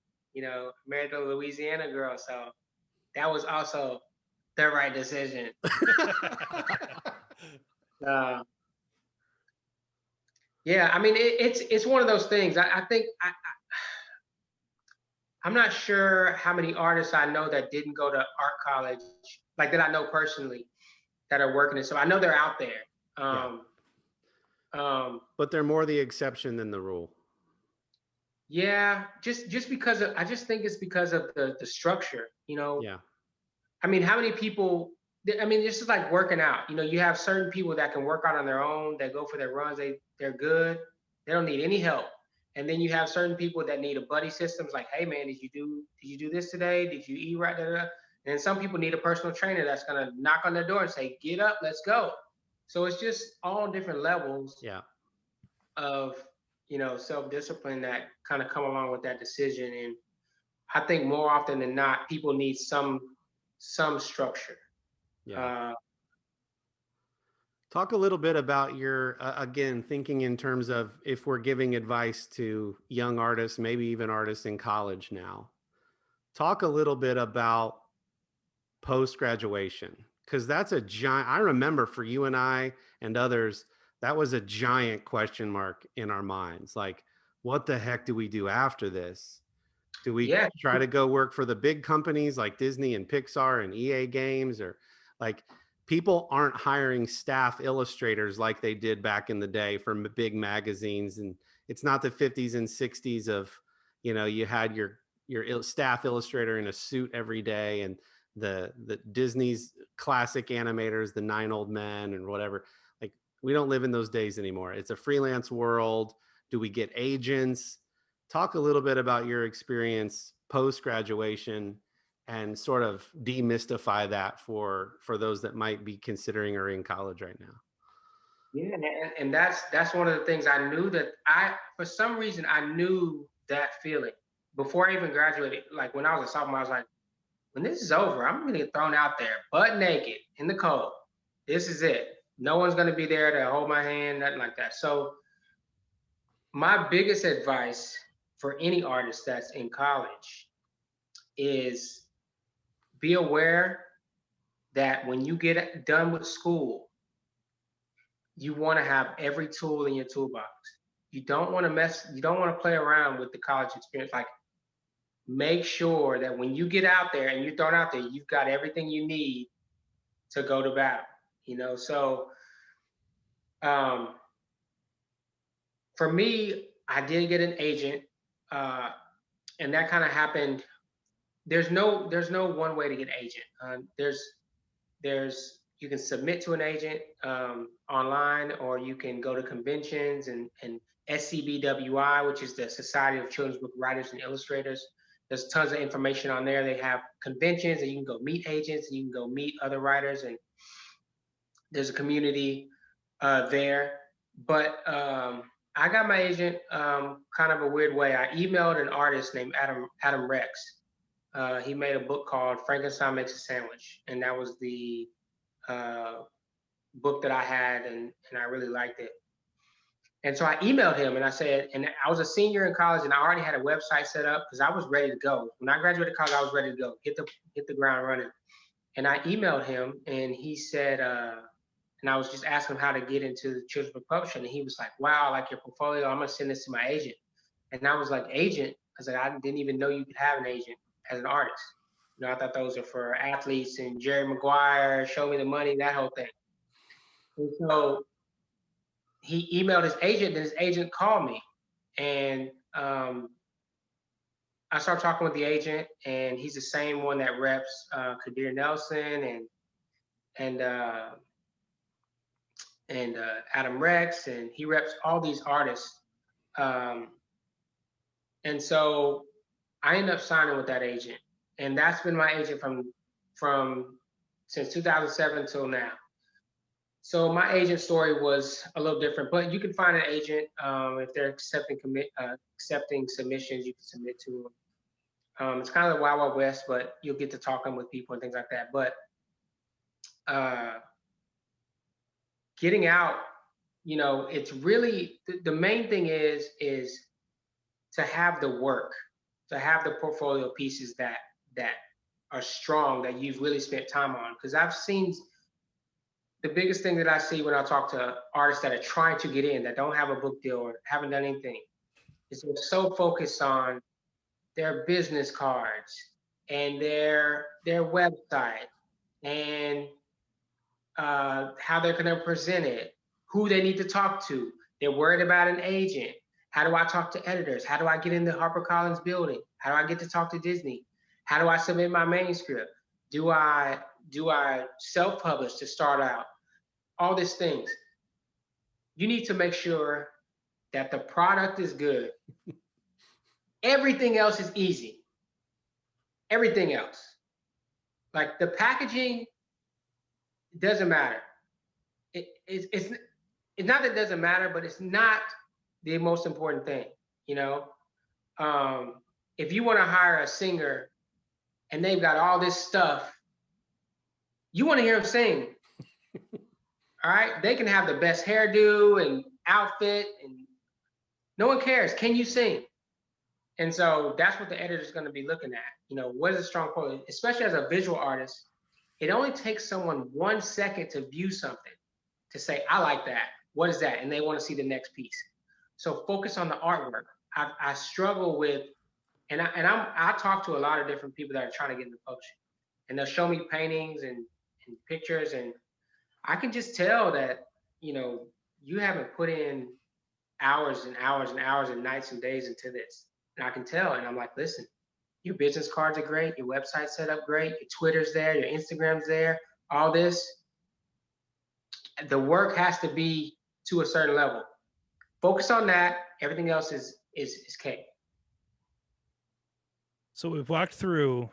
Married a Louisiana girl. So that was also the right decision. Yeah, I mean, it's one of those things. I think I'm not sure how many artists I know that didn't go to art college, like that I know personally, that are working it. So I know they're out there. But they're more the exception than the rule. Yeah, just because I just think it's because of the structure. Yeah. I mean, how many people? I mean, this is like working out. You have certain people that can work out on their own, that go for their runs. They're good. They don't need any help. And then you have certain people that need a buddy system. It's like, hey man, did you do this today? Did you eat right? Da, da, da. And some people need a personal trainer that's gonna knock on their door and say, get up, let's go. So it's just all different levels of self-discipline that kind of come along with that decision. And I think more often than not, people need some structure. Yeah. Talk a little bit about your, again, thinking in terms of if we're giving advice to young artists, maybe even artists in college now. Talk a little bit about post-graduation, because that's a giant, I remember for you and I and others, that was a giant question mark in our minds. Like, what the heck do we do after this? Do we try to go work for the big companies like Disney and Pixar and EA Games, or like, people aren't hiring staff illustrators like they did back in the day from big magazines. And it's not the 50s and 60s of, you had your staff illustrator in a suit every day, and the Disney's classic animators, the 9 Old Men and whatever. Like, we don't live in those days anymore. It's a freelance world. Do we get agents? Talk a little bit about your experience post-graduation and sort of demystify that for those that might be considering or in college right now. Yeah, and that's one of the things I knew that for some reason, I knew that feeling before I even graduated. Like when I was a sophomore, I was like, when this is over, I'm going to get thrown out there butt naked in the cold. This is it. No one's going to be there to hold my hand, nothing like that. So my biggest advice for any artist that's in college is be aware that when you get done with school, you want to have every tool in your toolbox. You don't want to play around with the college experience. Like, make sure that when you get out there and you're thrown out there, you've got everything you need to go to battle. So for me, I did get an agent, and that kind of happened. There's no one way to get an agent. There's you can submit to an agent online, or you can go to conventions and SCBWI, which is the Society of Children's Book Writers and Illustrators. There's tons of information on there. They have conventions, and you can go meet agents, and you can go meet other writers, and there's a community there. But I got my agent kind of a weird way. I emailed an artist named Adam Rex. He made a book called Frankenstein Makes a Sandwich, and that was the book that I had, and I really liked it. And so I emailed him and I said, and I was a senior in college, and I already had a website set up because I was ready to go. When I graduated college, I was ready to go, hit the ground running. And I emailed him, and he said, and I was just asking him how to get into the children's book publishing, and he was like, "Wow, I like your portfolio. I'm gonna send this to my agent." And I was like, "Agent?" I was like, "I didn't even know you could have an agent as an artist. I thought those are for athletes and Jerry Maguire, Show Me the Money, that whole thing." And so he emailed his agent, and his agent called me, and I started talking with the agent, and he's the same one that reps Kadir Nelson and Adam Rex, and he reps all these artists. And so I ended up signing with that agent, and that's been my agent from since 2007 till now. So my agent story was a little different, but you can find an agent if they're accepting submissions. You can submit to them. It's kind of the Wild Wild West, but you'll get to talking with people and things like that. But getting out, it's really the main thing is to have the work, to have the portfolio pieces that are strong, that you've really spent time on. Because I've seen the biggest thing that I see when I talk to artists that are trying to get in, that don't have a book deal or haven't done anything, is they're so focused on their business cards and their website and how they're going to present it, who they need to talk to. They're worried about an agent. How do I talk to editors? How do I get in the HarperCollins building? How do I get to talk to Disney? How do I submit my manuscript? Do I self-publish to start out? All these things. You need to make sure that the product is good. Everything else is easy. Everything else. Like the packaging, it doesn't matter. It's not that it doesn't matter, but it's not the most important thing, if you want to hire a singer and they've got all this stuff, you want to hear them sing. All right, they can have the best hairdo and outfit, and no one cares. Can you sing? And so that's what the editor is going to be looking at. What is a strong quality? Especially as a visual artist, it only takes someone 1 second to view something, to say, I like that. What is that? And they want to see the next piece. So focus on the artwork. I struggle with, and I talk to a lot of different people that are trying to get into publishing, and they'll show me paintings and pictures, and I can just tell that, you haven't put in hours and hours and hours and nights and days into this. And I can tell, and I'm like, listen, your business cards are great, your website's set up great, your Twitter's there, your Instagram's there, all this. The work has to be to a certain level. Focus on that. Everything else is cake. So we've walked through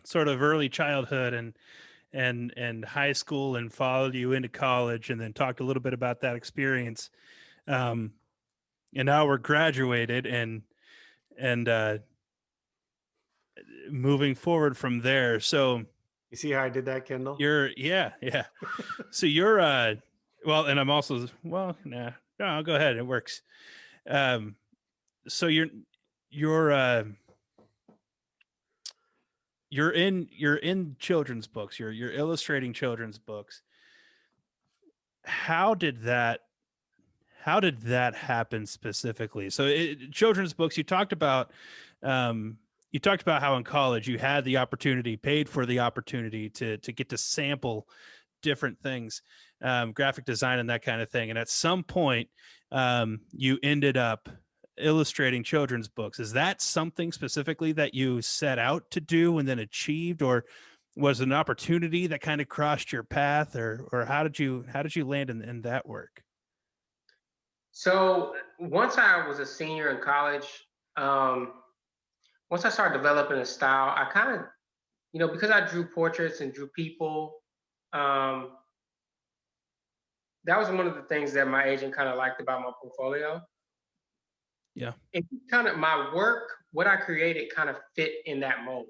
sort of early childhood and high school, and followed you into college, and then talked a little bit about that experience. And now we're graduated and moving forward from there. So you see how I did that, Kendall? Yeah. So you're well, and I'm also, well, no, go ahead. It works. So you're in children's books. You're illustrating children's books. How did that happen specifically? So children's books, you talked about how in college you had the opportunity, paid for the opportunity to get to sample different things, graphic design and that kind of thing. And at some point, you ended up illustrating children's books. Is that something specifically that you set out to do and then achieved, or was it an opportunity that kind of crossed your path, or how did you land in that work? So once I was a senior in college, once I started developing a style, I kind of, because I drew portraits and drew people, that was one of the things that my agent kind of liked about my portfolio. Yeah. It kind of, my work, what I created kind of fit in that mold.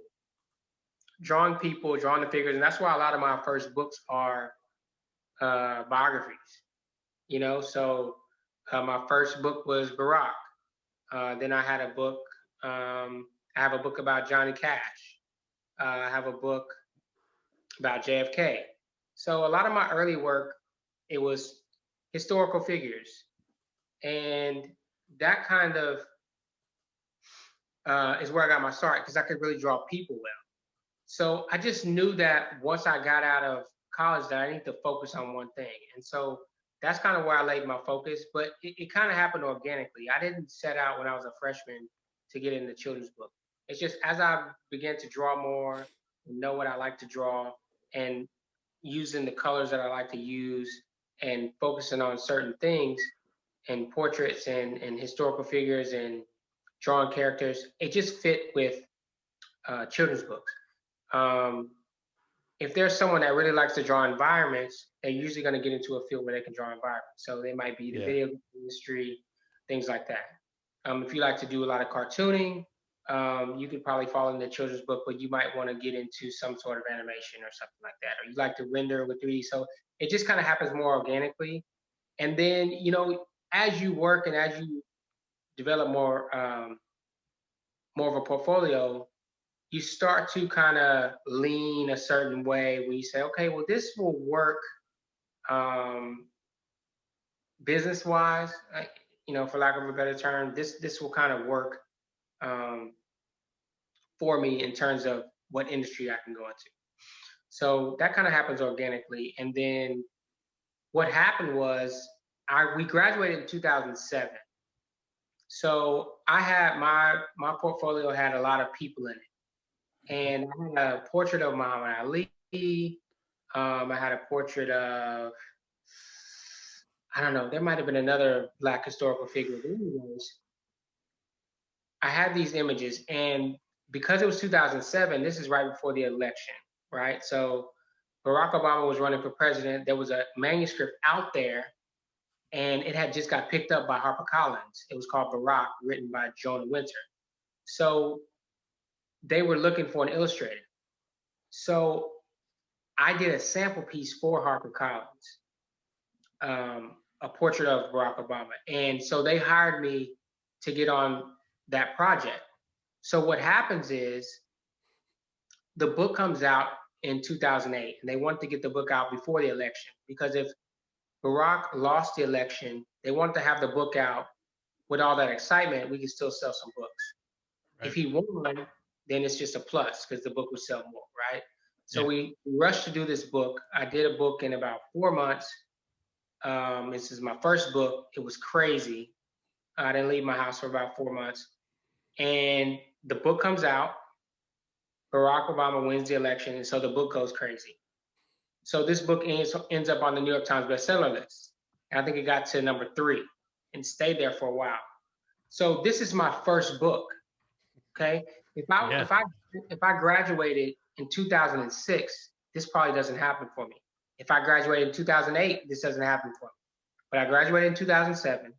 Drawing people, drawing the figures, and that's why a lot of my first books are biographies. So my first book was Barack. Then I had a book, I have a book about Johnny Cash. I have a book about JFK. So a lot of my early work, it was historical figures. And that kind of is where I got my start, because I could really draw people well. So I just knew that once I got out of college that I need to focus on one thing. And so that's kind of where I laid my focus, but it kind of happened organically. I didn't set out when I was a freshman to get into children's book. It's just as I began to draw more, know what I like to draw, and using the colors that I like to use, and focusing on certain things and portraits and historical figures and drawing characters, it just fit with children's books. if there's someone that really likes to draw environments, they're usually going to get into a field where they can draw environments. So they might be the video industry, things like that. If you like to do a lot of cartooning, you could probably fall into children's book, but you might want to get into some sort of animation or something like that. Or you like to render with 3D. So it just kind of happens more organically. And then, you know, as you work and as you develop more of a portfolio, you start to kind of lean a certain way where you say, okay, well, this will work business wise, you know, for lack of a better term, this will kind of work for me in terms of what industry I can go into. So that kind of happens organically. And then what happened was we graduated in 2007. So I had my portfolio had a lot of people in it. And I had a portrait of Muhammad Ali. I had a portrait of, I don't know, there might have been another Black historical figure. But anyways, I had these images, and because it was 2007, this is right before the election, right? So Barack Obama was running for president. There was a manuscript out there, and it had just got picked up by HarperCollins. It was called Barack, written by Jonah Winter. So they were looking for an illustrator. So I did a sample piece for HarperCollins, a portrait of Barack Obama. And so they hired me to get on that project. So what happens is the book comes out in 2008, and they wanted to get the book out before the election, because if Barack lost the election, they wanted to have the book out with all that excitement. We could still sell some books. Right. If he won, then it's just a plus because the book would sell more, right? So we rushed to do this book. I did a book in about 4 months. This is my first book. It was crazy. I didn't leave my house for about 4 months. And the book comes out. Barack Obama wins the election, and so the book goes crazy. So this book ends up on the New York Times bestseller list. And I think it got to number 3 and stayed there for a while. So this is my first book. Okay, if I graduated in 2006, this probably doesn't happen for me. If I graduated in 2008, this doesn't happen for me. But I graduated in 2007.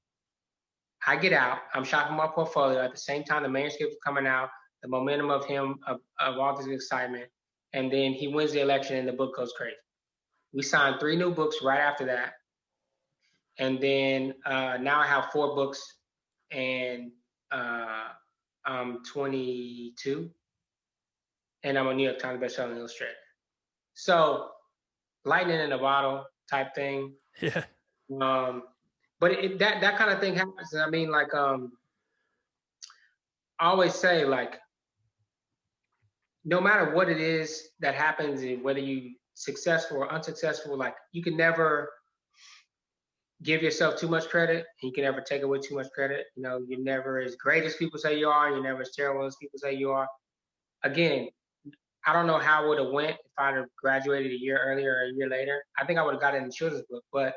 I get out. I'm shopping my portfolio at the same time the manuscript is coming out. The momentum of him of all this excitement, and then he wins the election, and the book goes crazy. We signed 3 new books right after that, and then now I have 4 books, and I'm 22, and I'm a New York Times bestselling illustrator. So, lightning in a bottle type thing. Yeah. But that kind of thing happens. I mean, like I always say, like, no matter what it is that happens, whether you successful or unsuccessful, like, you can never give yourself too much credit, and you can never take away too much credit. You know, you're never as great as people say you are. You're never as terrible as people say you are. Again, I don't know how it would have went if I'd have graduated a year earlier or a year later. I think I would have got it in the children's book, but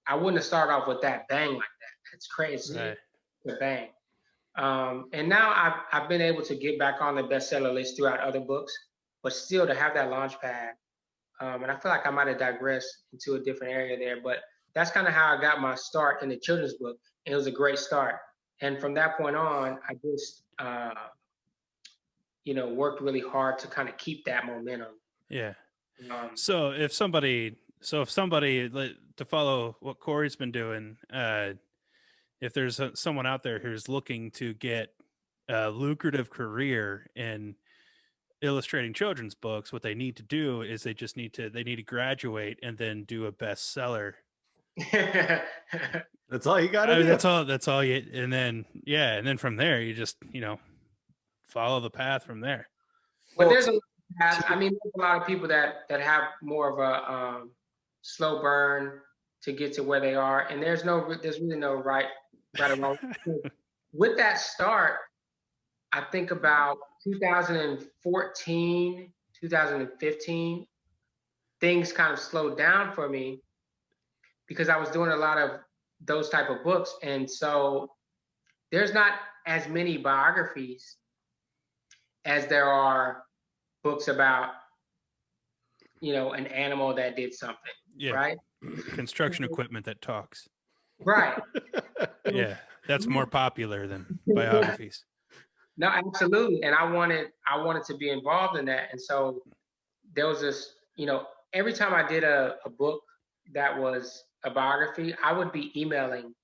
I wouldn't have started off with that bang like that. It's crazy. Right. The bang. And now I've been able to get back on the bestseller list throughout other books, but still to have that launch pad. And I feel like I might have digressed into a different area there, but that's kind of how I got my start in the children's book. And it was a great start. And from that point on, I just, worked really hard to kind of keep that momentum. Yeah. So if somebody, to follow what Corey's been doing, if there's someone out there who's looking to get a lucrative career in illustrating children's books, what they need to do is they need to graduate and then do a bestseller. That's all you got to do. That's all you, and then from there you just, follow the path from there. But there's a lot of people that have more of a slow burn to get to where they are, and there's really no right or wrong. With that start, I think about 2014, 2015, things kind of slowed down for me because I was doing a lot of those type of books. And so there's not as many biographies as there are books about an animal that did something, Yeah. right? Construction equipment that talks. Right. Yeah, that's more popular than biographies. No, absolutely. And I wanted to be involved in that. And so there was this, every time I did a book that was a biography, I would be emailing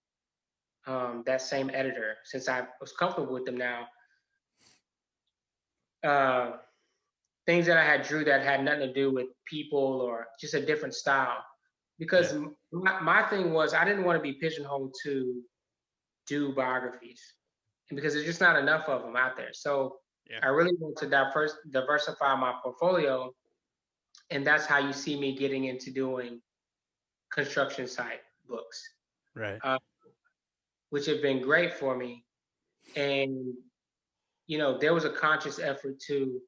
that same editor, since I was comfortable with them now. Things that I had drew that had nothing to do with people or just a different style. Because my thing was, I didn't want to be pigeonholed to do biographies, and because there's just not enough of them out there. So I really want to diversify my portfolio, and that's how you see me getting into doing construction site books, Right. which have been great for me. And there was a conscious effort to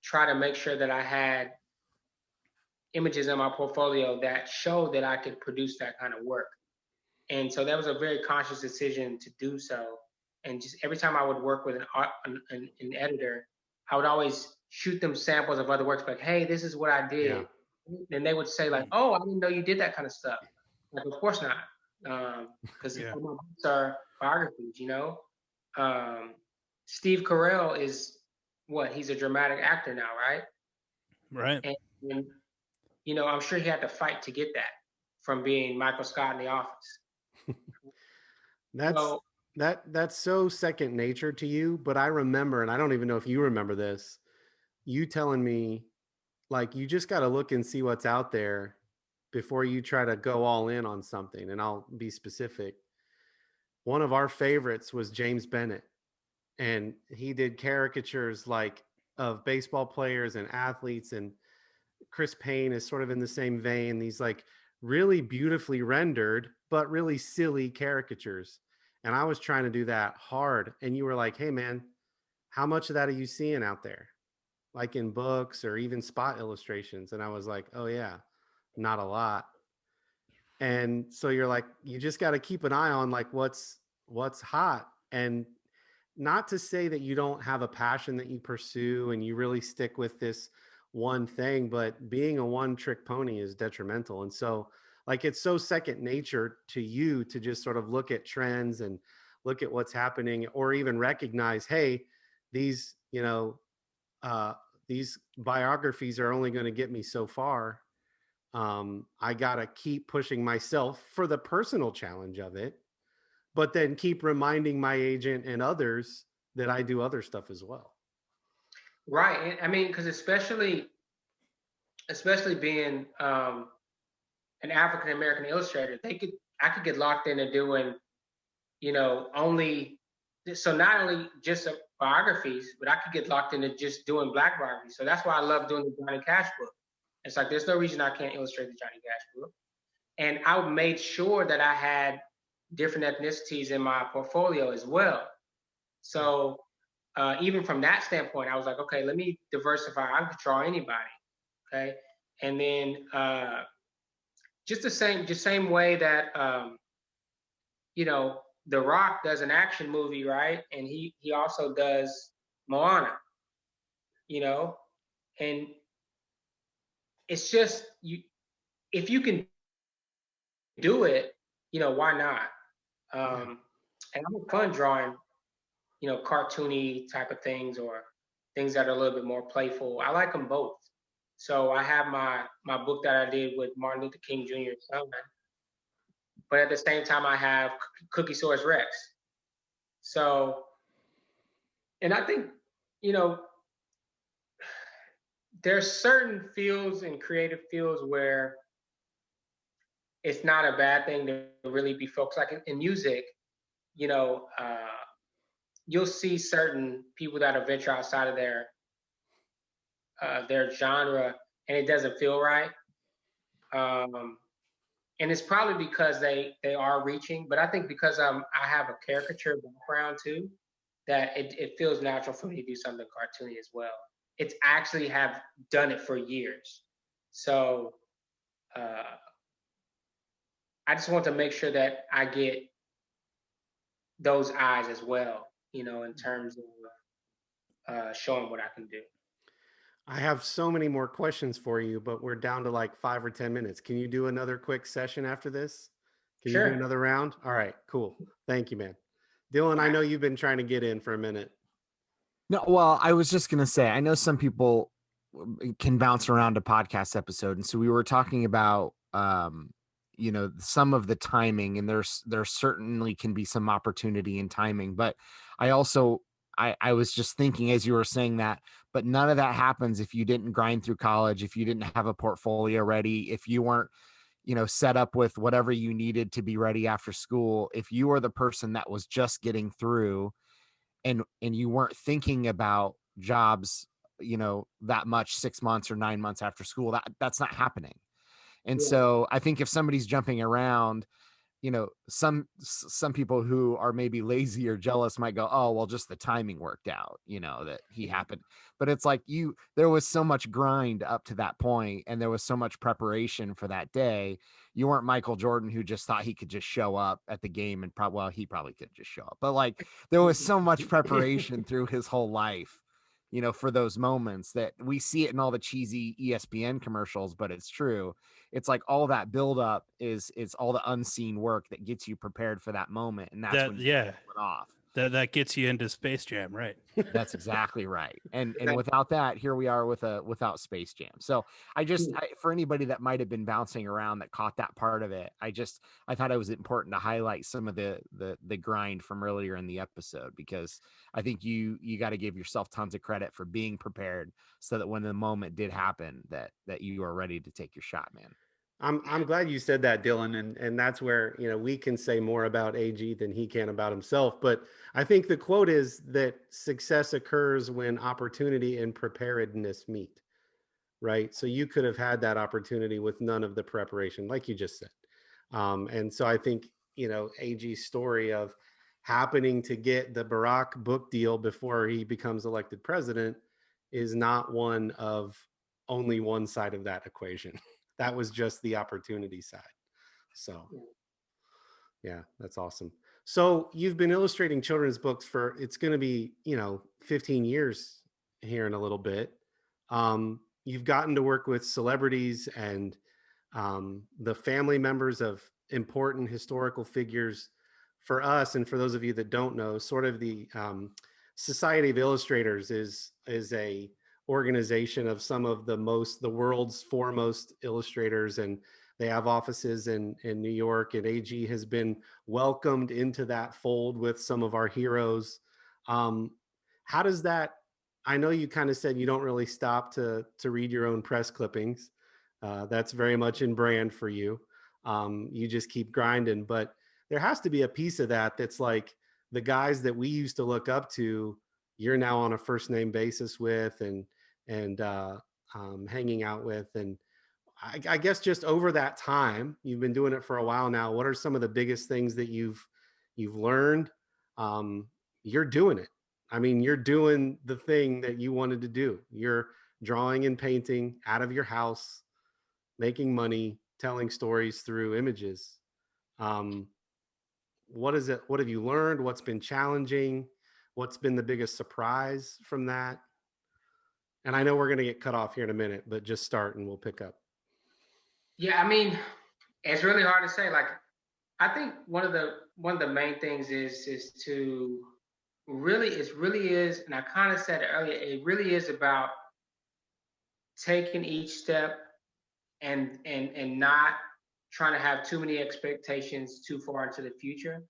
try to make sure that I had images in my portfolio that showed that I could produce that kind of work. And so that was a very conscious decision to do so. And just every time I would work with an editor, I would always shoot them samples of other works, like, hey, this is what I did. Yeah. And they would say, like, oh, I didn't know you did that kind of stuff. Like, of course not. Because my books are biographies, Steve Carell is he's a dramatic actor now, right? Right. And I'm sure he had to fight to get that from being Michael Scott in The Office. That's so second nature to you. But I remember, and I don't even know if you remember this, you telling me, like, you just got to look and see what's out there before you try to go all in on something. And I'll be specific. One of our favorites was James Bennett, and he did caricatures like of baseball players and athletes, and Chris Payne is sort of in the same vein. These like really beautifully rendered, but really silly caricatures. And I was trying to do that hard. And you were like, hey man, how much of that are you seeing out there? Like in books or even spot illustrations. And I was like, oh yeah, not a lot. And so you're like, you just got to keep an eye on like what's hot. And not to say that you don't have a passion that you pursue and you really stick with this one thing, but being a one-trick pony is detrimental. And so like it's so second nature to you to just sort of look at trends and look at what's happening, or even recognize, hey, these these biographies are only going to get me so far. I gotta keep pushing myself for the personal challenge of it, but then keep reminding my agent and others that I do other stuff as well. Right. I mean, because especially being an African American illustrator, I could get locked into doing, not only just biographies, but I could get locked into just doing Black biographies. So that's why I love doing the Johnny Cash book. It's like there's no reason I can't illustrate the Johnny Cash book. And I made sure that I had different ethnicities in my portfolio as well. So even from that standpoint, I was like, okay, let me diversify. I can draw anybody, okay? And then just the same way that The Rock does an action movie, right? And he also does Moana, and it's just if you can do it, why not? And I'm fun drawing, cartoony type of things or things that are a little bit more playful. I like them both. So I have my book that I did with Martin Luther King Jr.'s son, but at the same time I have Cookie Source Rex. So, and I think, there's certain fields and creative fields where it's not a bad thing to really be focused. Like in music, you'll see certain people that are venture outside of their genre, and it doesn't feel right. And it's probably because they are reaching, but I think because I have a caricature background too, that it feels natural for me to do something cartoony as well. It's actually have done it for years. So I just want to make sure that I get those eyes as well, in terms of showing what I can do. I have so many more questions for you, but we're down to like 5 or 10 minutes. Can you do another quick session after this? Can you do Sure. another round? All right, cool. Thank you, man. Dylan, I know you've been trying to get in for a minute. No, well, I was just gonna say, I know some people can bounce around a podcast episode, and so we were talking about, some of the timing, and there certainly can be some opportunity in timing, but I also, I was just thinking as you were saying that, but none of that happens if you didn't grind through college, if you didn't have a portfolio ready, if you weren't, set up with whatever you needed to be ready after school, if you were the person that was just getting through and you weren't thinking about jobs, that much 6 months or 9 months after school, that's not happening. And Yeah. so I think if somebody's jumping around, some people who are maybe lazy or jealous might go, oh well, just the timing worked out, that he happened. But it's like, there was so much grind up to that point, and there was so much preparation for that day. You weren't Michael Jordan, who just thought he could just show up at the game and he probably could just show up, but like, there was so much preparation through his whole life, for those moments that we see it in all the cheesy ESPN commercials, but it's true. It's like all that buildup is all the unseen work that gets you prepared for that moment, and that's when you pull it off. That gets you into Space Jam, right? That's exactly right. And without that, here we are without Space Jam. So for anybody that might have been bouncing around that caught that part of it, I thought it was important to highlight some of the grind from earlier in the episode, because I think you got to give yourself tons of credit for being prepared, so that when the moment did happen, that you are ready to take your shot, man. I'm glad you said that, Dylan, and that's where we can say more about AG than he can about himself. But I think the quote is that success occurs when opportunity and preparedness meet, right? So you could have had that opportunity with none of the preparation, like you just said. And so I think AG's story of happening to get the Barack book deal before he becomes elected president is not one of only one side of that equation. That was just the opportunity side. So yeah, that's awesome. So you've been illustrating children's books for, it's going to be 15 years here in a little bit. You've gotten to work with celebrities and the family members of important historical figures. For us, and for those of you that don't know, sort of the Society of Illustrators is a organization of some of the world's foremost illustrators, and they have offices in New York, and AG has been welcomed into that fold with some of our heroes. How does that, I know you kind of said you don't really stop to read your own press clippings. That's very much in brand for you. You just keep grinding, but there has to be a piece of that that's like the guys that we used to look up to, you're now on a first name basis with and hanging out with. And I guess just over that time, you've been doing it for a while now. What are some of the biggest things that you've learned? You're doing it. I mean, you're doing the thing that you wanted to do. You're drawing and painting out of your house, making money, telling stories through images. What is it? What have you learned? What's been challenging? What's been the biggest surprise from that? And I know we're going to get cut off here in a minute, but just start and we'll pick up. Yeah, I mean, it's really hard to say. Like, I think one of the main things is to really, it really is, and I kind of said it earlier, it really is about taking each step and not trying to have too many expectations too far into the future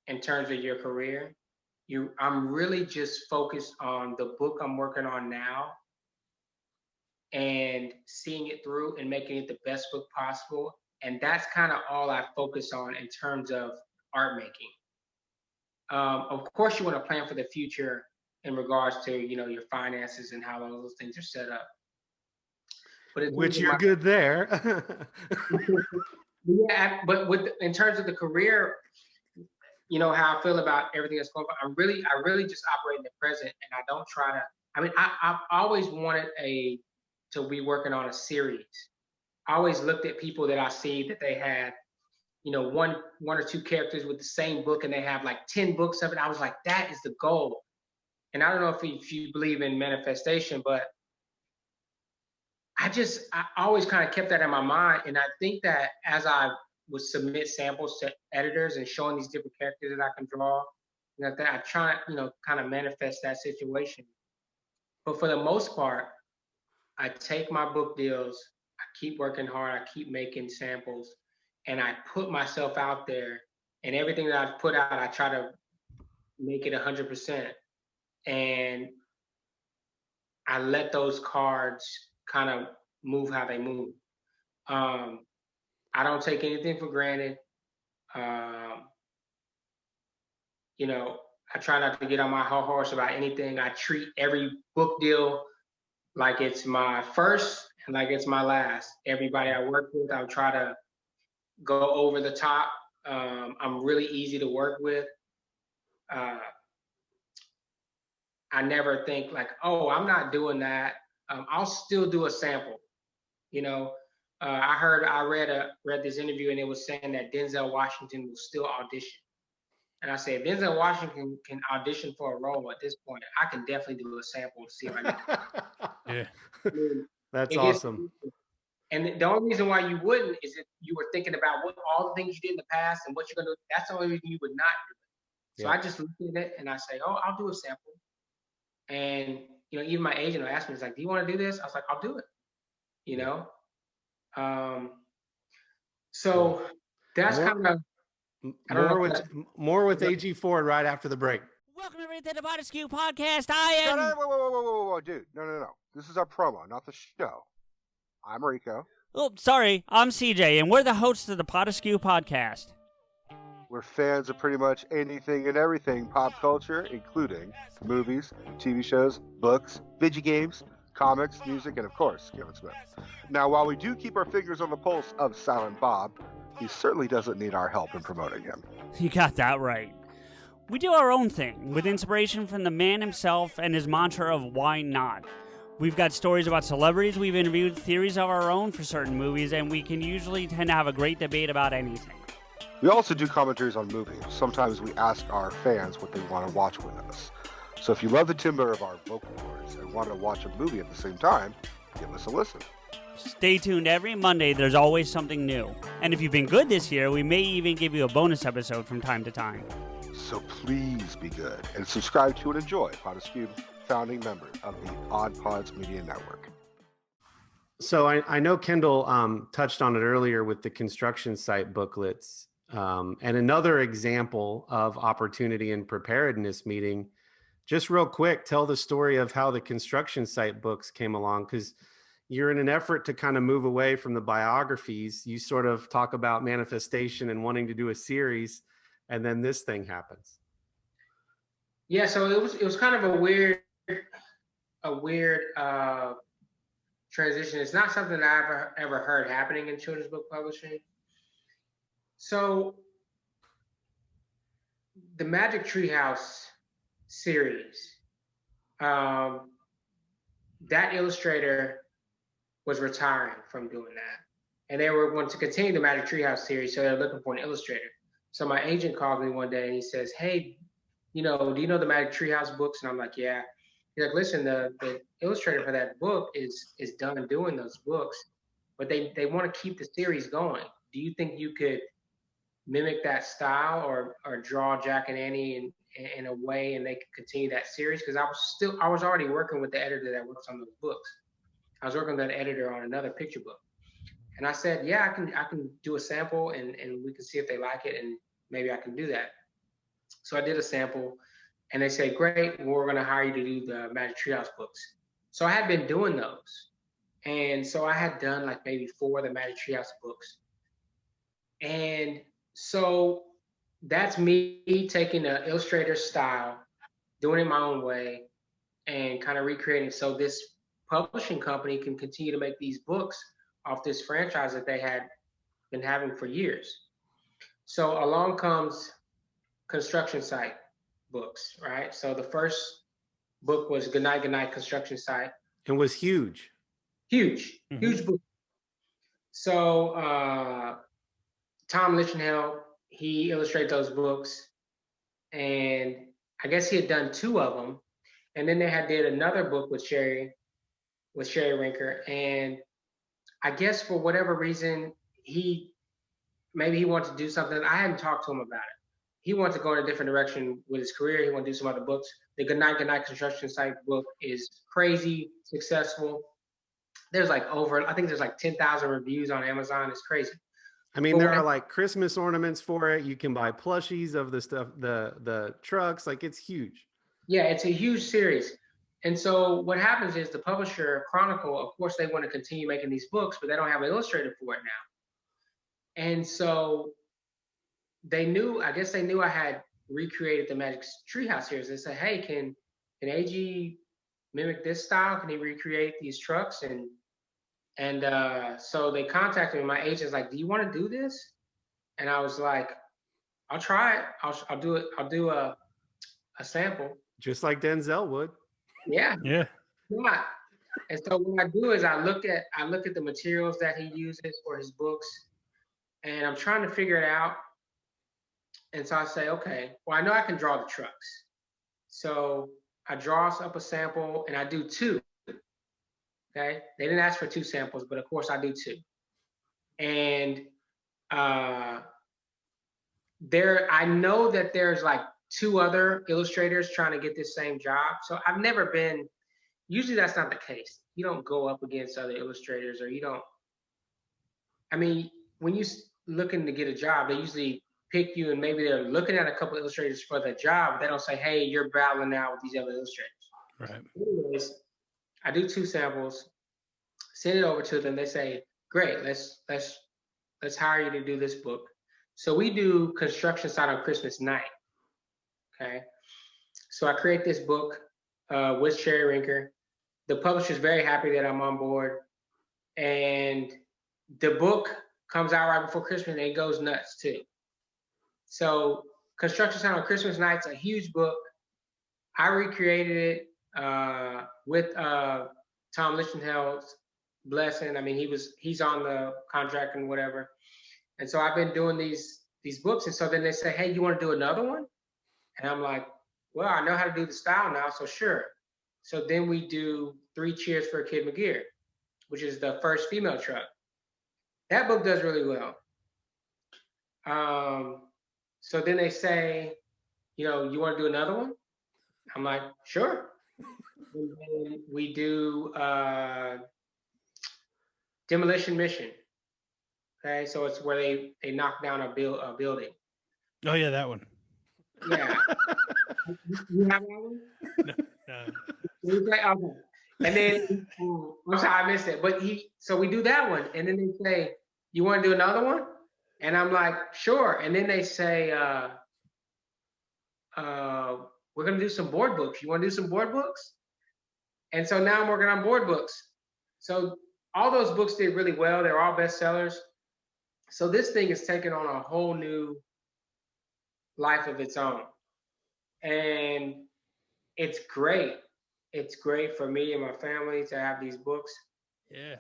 in terms of your career. I'm really just focused on the book I'm working on now and seeing it through and making it the best book possible. And that's kind of all I focus on in terms of art making. Of course, you want to plan for the future in regards to your finances and how all those things are set up. But which you're good there. Yeah, but in terms of the career, how I feel about everything that's going on. I really just operate in the present, and I don't try to. I mean, I've always wanted to be working on a series. I always looked at people that I see that they had, one or two characters with the same book, and they have like 10 books of it. I was like, that is the goal. and I don't know if you believe in manifestation, but I always kind of kept that in my mind. And I think that as I would submit samples to editors and showing these different characters that I can draw, that I try, kind of manifest that situation. But for the most part, I take my book deals, I keep working hard, I keep making samples, and I put myself out there. And everything that I've put out, I try to make it 100%. And I let those cards kind of move how they move. I don't take anything for granted. I try not to get on my high horse about anything. I treat every book deal like it's my first and like it's my last. Everybody I work with, I'll try to go over the top. I'm really easy to work with. I never think like, oh, I'm not doing that. I'll still do a sample. I read this interview and it was saying that Denzel Washington will still audition. And I said, Denzel Washington can audition for a role at this point. I can definitely do a sample to see if I can. Yeah. I mean, That's awesome. And the only reason why you wouldn't is if you were thinking about what all the things you did in the past and what you're going to do. That's the only reason you would not do it. So I just look at it and I say, oh, I'll do a sample. And, even my agent will ask me, it's like, do you want to do this? I was like, I'll do it. So that's kind of more with AG Ford right after the break. Welcome everybody to the Potaskew Podcast. I am. Whoa, dude! No! This is our promo, not the show. I'm Rico. Oh, sorry. I'm CJ, and we're the hosts of the Potaskew Podcast. We're fans of pretty much anything and everything pop culture, including movies, TV shows, books, video games, comics, music, and of course, Kevin Smith. Now, while we do keep our fingers on the pulse of Silent Bob, he certainly doesn't need our help in promoting him. You got that right. We do our own thing, with inspiration from the man himself and his mantra of why not. We've got stories about celebrities we've interviewed, theories of our own for certain movies, and we can usually tend to have a great debate about anything. We also do commentaries on movies. Sometimes we ask our fans what they want to watch with us. So if you love the timbre of our vocal cords and want to watch a movie at the same time, give us a listen. Stay tuned every Monday. There's always something new. And if you've been good this year, we may even give you a bonus episode from time to time. So please be good and subscribe to and enjoy Potaskew, founding member of the Odd Pods Media Network. So I know Kendall touched on it earlier with the construction site booklets. And another example of opportunity and preparedness meeting. Just real quick, tell the story of how the construction site books came along, because you're in an effort to kind of move away from the biographies. You sort of talk about manifestation and wanting to do a series, and then this thing happens. Yeah, so it was kind of a weird transition. It's not something I ever heard happening in children's book publishing. So the Magic Treehouse series, that illustrator was retiring from doing that. And they were going to continue the Magic Treehouse series, so they're looking for an illustrator. So my agent called me one day and he says, hey, do you know the Magic Treehouse books? And I'm like, yeah. He's like, listen, the illustrator for that book is done doing those books, but they want to keep the series going. Do you think you could mimic that style or draw Jack and Annie in a way and they could continue that series? Because I was already working with the editor that works on those books. I was working with that editor on another picture book. And I said, yeah, I can do a sample and we can see if they like it and maybe I can do that. So I did a sample and they said, great, we're going to hire you to do the Magic Treehouse books. So I had been doing those. And so I had done like maybe 4 of the Magic Treehouse books. And so that's me taking the illustrator style, doing it my own way, and kind of recreating so this publishing company can continue to make these books off this franchise that they had been having for years. So along comes construction site books, right? So the first book was Goodnight Construction Site. It was huge. Huge book. So Tom Lichenheld, he illustrated those books, and I guess he had done 2 of them. And then they did another book with Sherry Rinker, and I guess for whatever reason maybe he wanted to do something. I hadn't talked to him about it. He wants to go in a different direction with his career. He wants to do some other books. The Good Night Construction Site book is crazy successful. There's like I think there's like 10,000 reviews on Amazon. It's crazy. I mean, there are like Christmas ornaments for it. You can buy plushies of the stuff, the trucks. Like, it's huge. Yeah, it's a huge series. And so what happens is the publisher, Chronicle, of course, they want to continue making these books, but they don't have an illustrator for it now. And so I guess they knew I had recreated the Magic Treehouse series. They said, hey, can AG mimic this style? Can he recreate these trucks? And so they contacted me. My agent's like, do you want to do this? And I was like, I'll try it. I'll do it. I'll do a sample. Just like Denzel would. Yeah. Yeah. Yeah. And so what I do is I look at the materials that he uses for his books, and I'm trying to figure it out. And so I say, okay, well, I know I can draw the trucks. So I draw up a sample, and I do 2. Okay, they didn't ask for 2 samples, but of course I do 2. And I know that there's like 2 other illustrators trying to get this same job. So I've never been. Usually that's not the case. You don't go up against other illustrators, or you don't. I mean, when you're looking to get a job, they usually pick you, and maybe they're looking at a couple of illustrators for the job. But they don't say, "Hey, you're battling out with these other illustrators." Right. Anyways, I do 2 samples, send it over to them. They say, "Great, let's hire you to do this book." So we do construction site on Christmas night. Okay, so I create this book with Sherry Rinker. The publisher's very happy that I'm on board, and the book comes out right before Christmas, and it goes nuts too. So construction site on Christmas night's a huge book. I recreated it with Tom Lichtenheld's blessing. I mean, he's on the contract and whatever. And so I've been doing these books. And so then they say, hey, you want to do another one? And I'm like, well, I know how to do the style now, so sure. So then we do 3 Cheers for Kid McGear, which is the first female truck. That book does really well. So then they say, you want to do another one? I'm like, sure. And then we do Demolition Mission. Okay, so it's where they knock down a building. Oh yeah, that one. Yeah. You have that one? No. Okay. And then I'm sorry, I missed it. But so we do that one, and then they say, you want to do another one? And I'm like, sure. And then they say, we're gonna do some board books. You want to do some board books? And so now I'm working on board books. So all those books did really well. They're all bestsellers. So this thing is taking on a whole new life of its own. And it's great. It's great for me and my family to have these books. Yeah.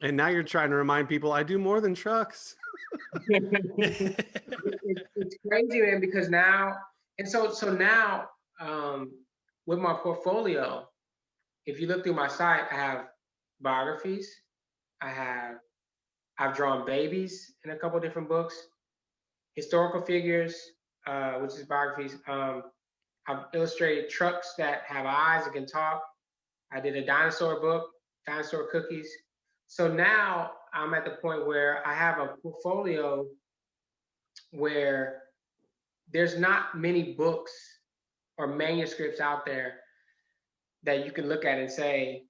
And now you're trying to remind people I do more than trucks. It's crazy, man, because now, and so now with my portfolio, if you look through my site, I have biographies. I've drawn babies in a couple different books, historical figures, which is biographies. I've illustrated trucks that have eyes and can talk. I did a dinosaur book, Dinosaur Cookies. So now I'm at the point where I have a portfolio where there's not many books or manuscripts out there that you can look at and say,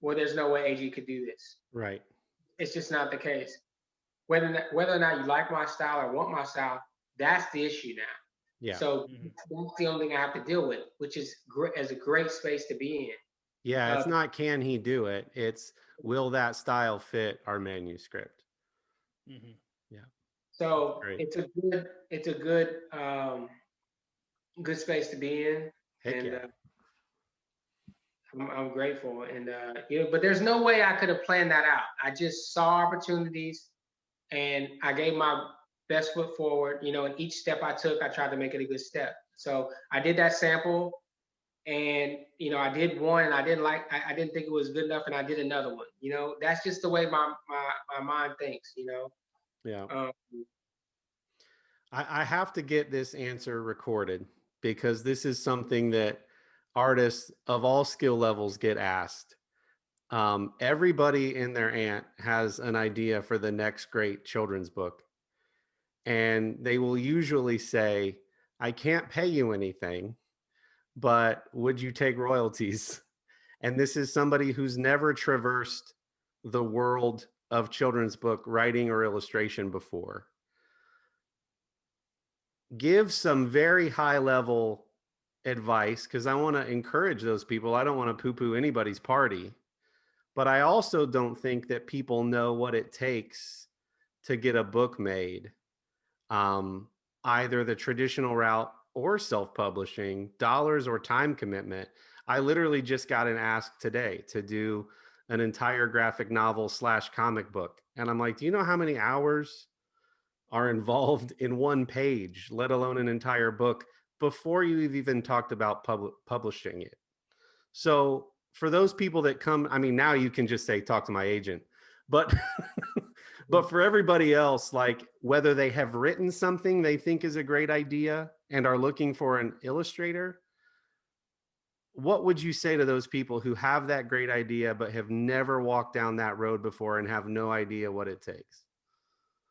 well, there's no way AG could do this. Right. It's just not the case. Whether or not you like my style or want my style, that's the issue now. Yeah. So that's the only thing I have to deal with, which is a great space to be in. Yeah, it's not can he do it? It's will that style fit our manuscript? Mm-hmm. Yeah. So Great. it's a good space to be in. Heck and yeah. I'm grateful. And but there's no way I could have planned that out. I just saw opportunities and I gave my best foot forward. And each step I took, I tried to make it a good step. So I did that sample, and I did one and I didn't like, I didn't think it was good enough, and I did another one. That's just the way my mind thinks. Yeah. Um, I have to get this answer recorded because this is something that artists of all skill levels get asked. Everybody and their aunt has an idea for the next great children's book. And they will usually say, I can't pay you anything, but would you take royalties? And this is somebody who's never traversed the world of children's book writing or illustration before. Give some very high level advice because I want to encourage those people. I don't want to poo poo anybody's party, but I also don't think that people know what it takes to get a book made, either the traditional route or self publishing, dollars or time commitment. I literally just got an ask today to do an entire graphic novel / comic book. And I'm like, do you know how many hours are involved in one page, let alone an entire book, before you've even talked about publishing it? So for those people that come, I mean, now you can just say, talk to my agent, but but for everybody else, like whether they have written something they think is a great idea and are looking for an illustrator, what would you say to those people who have that great idea but have never walked down that road before and have no idea what it takes?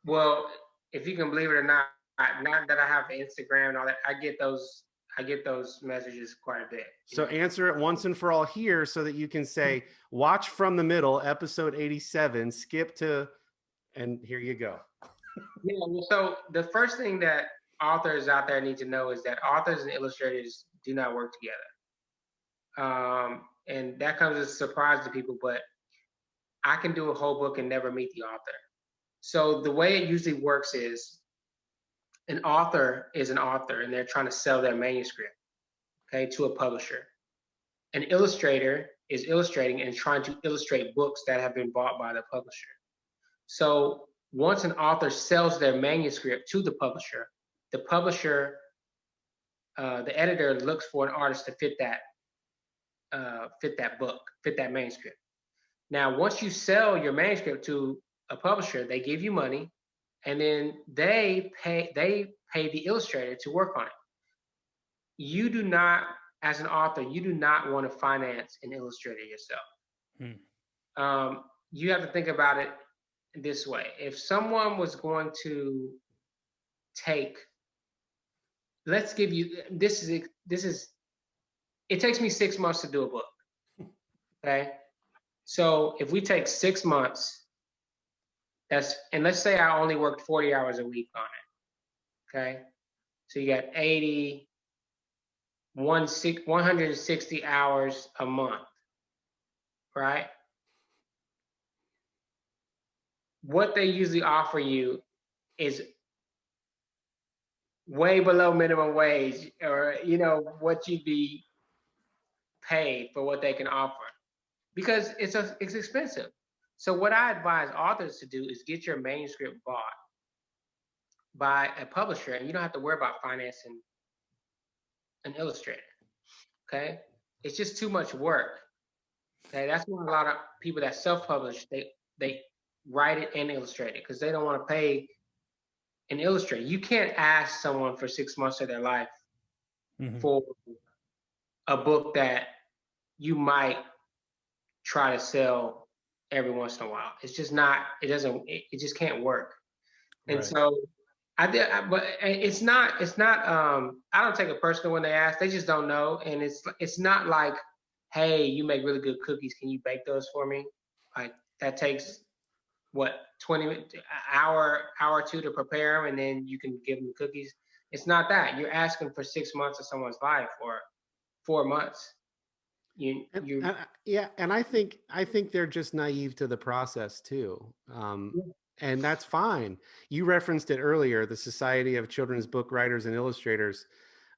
well, if you can believe it or not, not that I have Instagram and all that, I get those messages quite a bit. So answer it once and for all here so that you can say, watch From the Middle, episode 87, skip to, and here you go. Yeah, well, so the first thing that authors out there need to know is that authors and illustrators do not work together. And that comes as a surprise to people, but I can do a whole book and never meet the author. So the way it usually works is an author is an author and they're trying to sell their manuscript, okay, to a publisher. An illustrator is illustrating and trying to illustrate books that have been bought by the publisher. So once an author sells their manuscript to the publisher, the editor looks for an artist to fit that book, fit that manuscript. Now, once you sell your manuscript to a publisher, they give you money, and then they pay the illustrator to work on it. You do not, as an author, you do not want to finance an illustrator yourself. You have to think about it this way. If someone was going to take, let's give you, this is, it takes me 6 months to do a book. Okay. So if we take 6 months, and let's say I only worked 40 hours a week on it. Okay. So you got 160 hours a month, right? What they usually offer you is way below minimum wage, or what you'd be paid for what they can offer, because it's expensive. So what I advise authors to do is get your manuscript bought by a publisher, and you don't have to worry about financing an illustrator. Okay, it's just too much work. Okay, that's why a lot of people that self-publish, they write it and illustrate it because they don't want to pay an illustrator. You can't ask someone for 6 months of their life for a book that you might try to sell every once in a while. It's just not, it just can't work. And so but it's not, I don't take it personal when they ask, they just don't know. And it's not like, hey, you make really good cookies, can you bake those for me? Like that takes what, 20 hour or two to prepare them, and then you can give them the cookies. It's not that. You're asking for 6 months of someone's life, or 4 months. And I think they're just naive to the process too. And that's fine. You referenced it earlier, the Society of Children's Book Writers and Illustrators.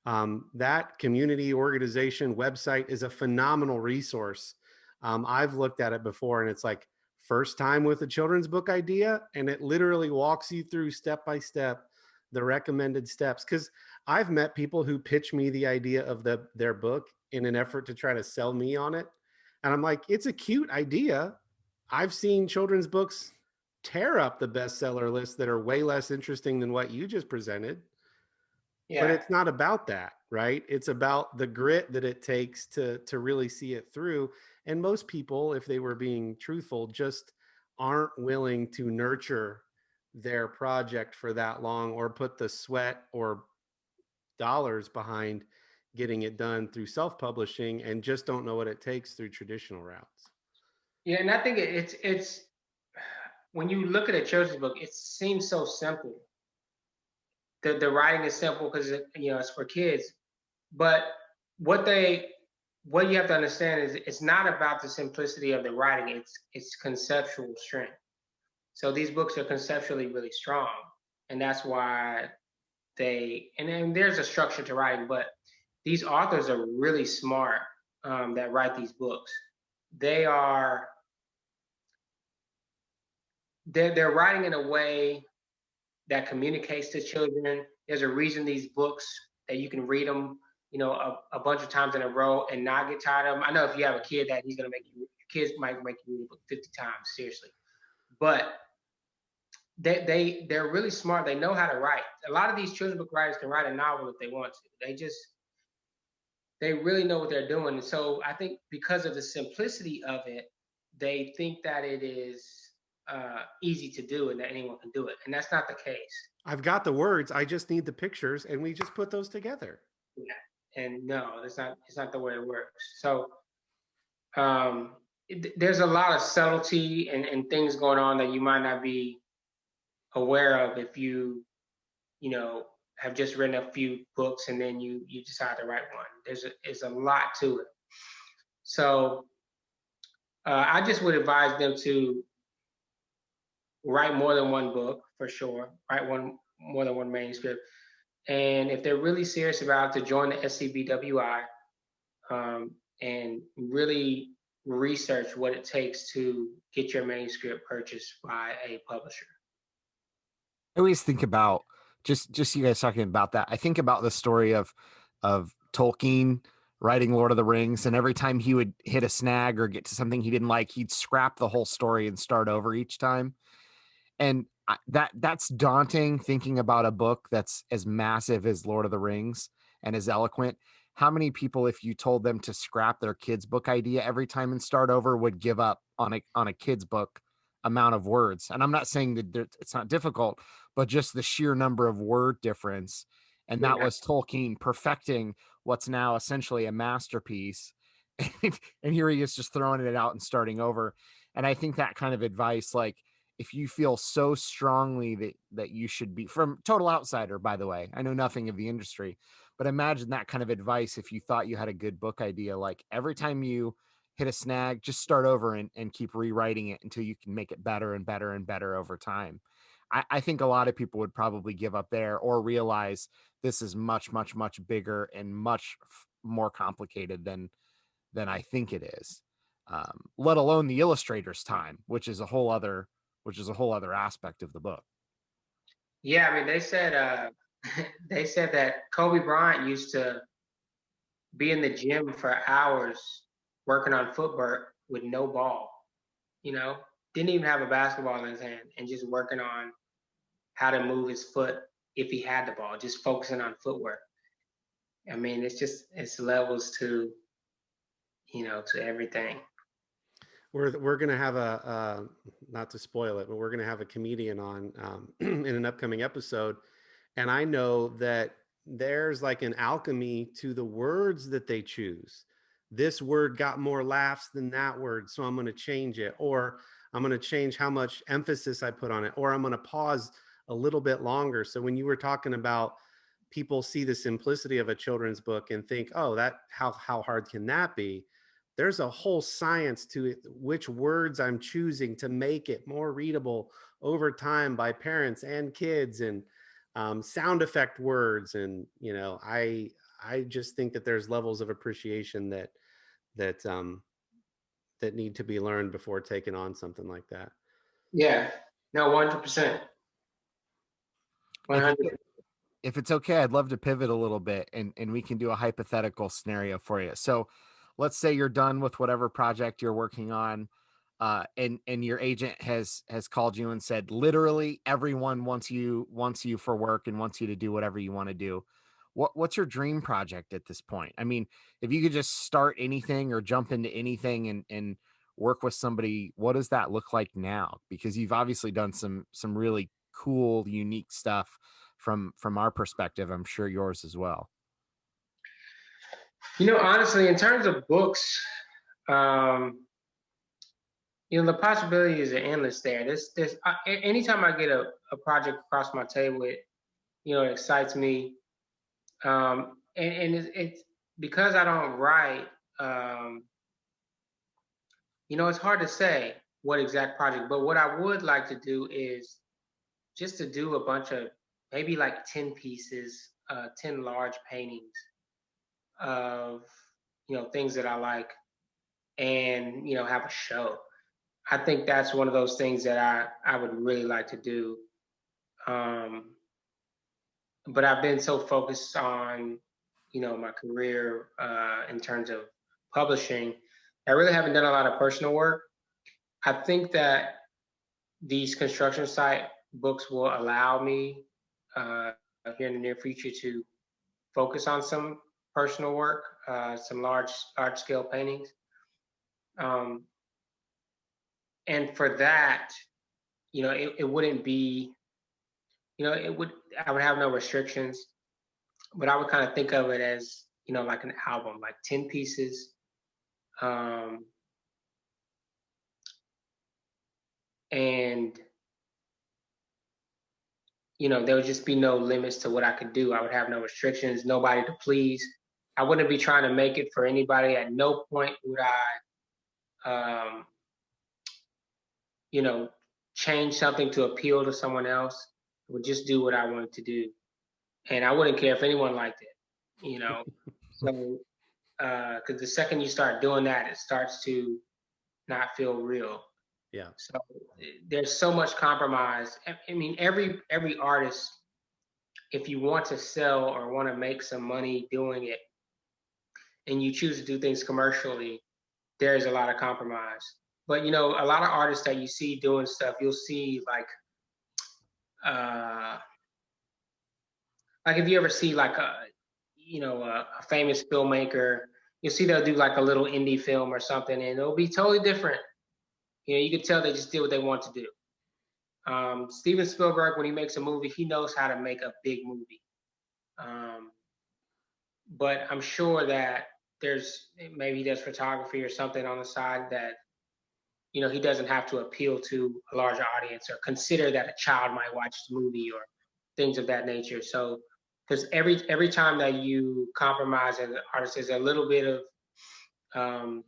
That community organization website is a phenomenal resource. I've looked at it before, and it's like, first time with a children's book idea, and it literally walks you through step by step the recommended steps. Because I've met people who pitch me the idea of their book in an effort to try to sell me on it. And I'm like, it's a cute idea. I've seen children's books tear up the bestseller list that are way less interesting than what you just presented. But Yeah. it's not about that, right? It's about the grit that it takes to really see it through. And most people, if they were being truthful, just aren't willing to nurture their project for that long or put the sweat or dollars behind getting it done through self-publishing, and just don't know what it takes through traditional routes. Yeah, and I think it's when you look at a children's book, it seems so simple. The writing is simple because it's for kids, but what you have to understand is it's not about the simplicity of the writing. It's conceptual strength. So these books are conceptually really strong, and that's why and then there's a structure to writing, but these authors are really smart that write these books. They're writing in a way that communicates to children. There's a reason these books that you can read them, a bunch of times in a row and not get tired of them. I know if you have a kid that kids might make you read a book 50 times, seriously. But they're really smart. They know how to write. A lot of these children's book writers can write a novel if they want to. They really know what they're doing. And so I think because of the simplicity of it, they think that it is easy to do and that anyone can do it. And that's not the case. I've got the words. I just need the pictures, and we just put those together. Yeah. And no, it's not the way it works. So there's a lot of subtlety and things going on that you might not be aware of if you have just written a few books and then you decide to write one. There's a lot to it. So I just would advise them to write more than one book for sure. Write more than one manuscript. And if they're really serious about it, to join the SCBWI and really research what it takes to get your manuscript purchased by a publisher. I always think about just you guys talking about that. I think about the story of Tolkien writing Lord of the Rings, and every time he would hit a snag or get to something he didn't like, he'd scrap the whole story and start over each time. And that's daunting, thinking about a book that's as massive as Lord of the Rings and as eloquent. How many people, if you told them to scrap their kid's book idea every time and start over, would give up on a kid's book amount of words? And I'm not saying that it's not difficult, but just the sheer number of word difference. And that was Tolkien perfecting what's now essentially a masterpiece. And here he is just throwing it out and starting over. And I think that kind of advice, like, if you feel so strongly that you should be, from total outsider, by the way, I know nothing of the industry, but imagine that kind of advice if you thought you had a good book idea. Like, every time you hit a snag, just start over and keep rewriting it until you can make it better and better and better over time. I think a lot of people would probably give up there or realize this is much, much, much bigger and much more complicated than I think it is. Let alone the illustrator's time, which is a whole other aspect of the book. Yeah, I mean, they said that Kobe Bryant used to be in the gym for hours working on footwork with no ball. Didn't even have a basketball in his hand, and just working on how to move his foot if he had the ball, just focusing on footwork. I mean, it's levels to everything. We're gonna have a not to spoil it, but we're gonna have a comedian on in an upcoming episode, and I know that there's like an alchemy to the words that they choose. This word got more laughs than that word, so I'm going to change it, or I'm going to change how much emphasis I put on it, or I'm going to pause a little bit longer. So when you were talking about people see the simplicity of a children's book and think, oh, that how hard can that be? There's a whole science to it, which words I'm choosing to make it more readable over time by parents and kids, and sound effect words. And, I just think that there's levels of appreciation that need to be learned before taking on something like that. Yeah, no, 100%. 100%. if it's okay, I'd love to pivot a little bit and we can do a hypothetical scenario for you. So let's say you're done with whatever project you're working on, and your agent has called you and said literally everyone wants you for work and wants you to do whatever you want to do. What's your dream project at this point? I mean, if you could just start anything or jump into anything and work with somebody, what does that look like now? Because you've obviously done some really cool, unique stuff from our perspective. I'm sure yours as well. Honestly, in terms of books, um, the possibilities are endless there. Anytime I get a project across my table, it excites me. And it's because I don't write, um, it's hard to say what exact project, but what I would like to do is just to do a bunch of maybe like 10 pieces, 10 large paintings of, things that I like and, have a show. I think that's one of those things that I would really like to do. Um, but I've been so focused on, my career in terms of publishing, I really haven't done a lot of personal work. I think that these construction site books will allow me here in the near future to focus on some personal work, some large scale paintings. Um, and for that, it wouldn't be, I would have no restrictions, but I would kind of think of it as, like an album, like 10 pieces. Um, and, there would just be no limits to what I could do. I would have no restrictions, nobody to please. I wouldn't be trying to make it for anybody. At no point would I, change something to appeal to someone else. I would just do what I wanted to do. And I wouldn't care if anyone liked it. So, because the second you start doing that, it starts to not feel real. Yeah. So there's so much compromise. I mean, every artist, if you want to sell or want to make some money doing it, and you choose to do things commercially, there's a lot of compromise. But a lot of artists that you see doing stuff, you'll see uh, like if you ever see like a famous filmmaker, you'll see they'll do like a little indie film or something, and it'll be totally different. You can tell they just did what they want to do. Steven Spielberg, when he makes a movie, he knows how to make a big movie. But I'm sure that maybe he does photography or something on the side that he doesn't have to appeal to a larger audience or consider that a child might watch the movie or things of that nature. So, because every time that you compromise as an artist, there's a little bit of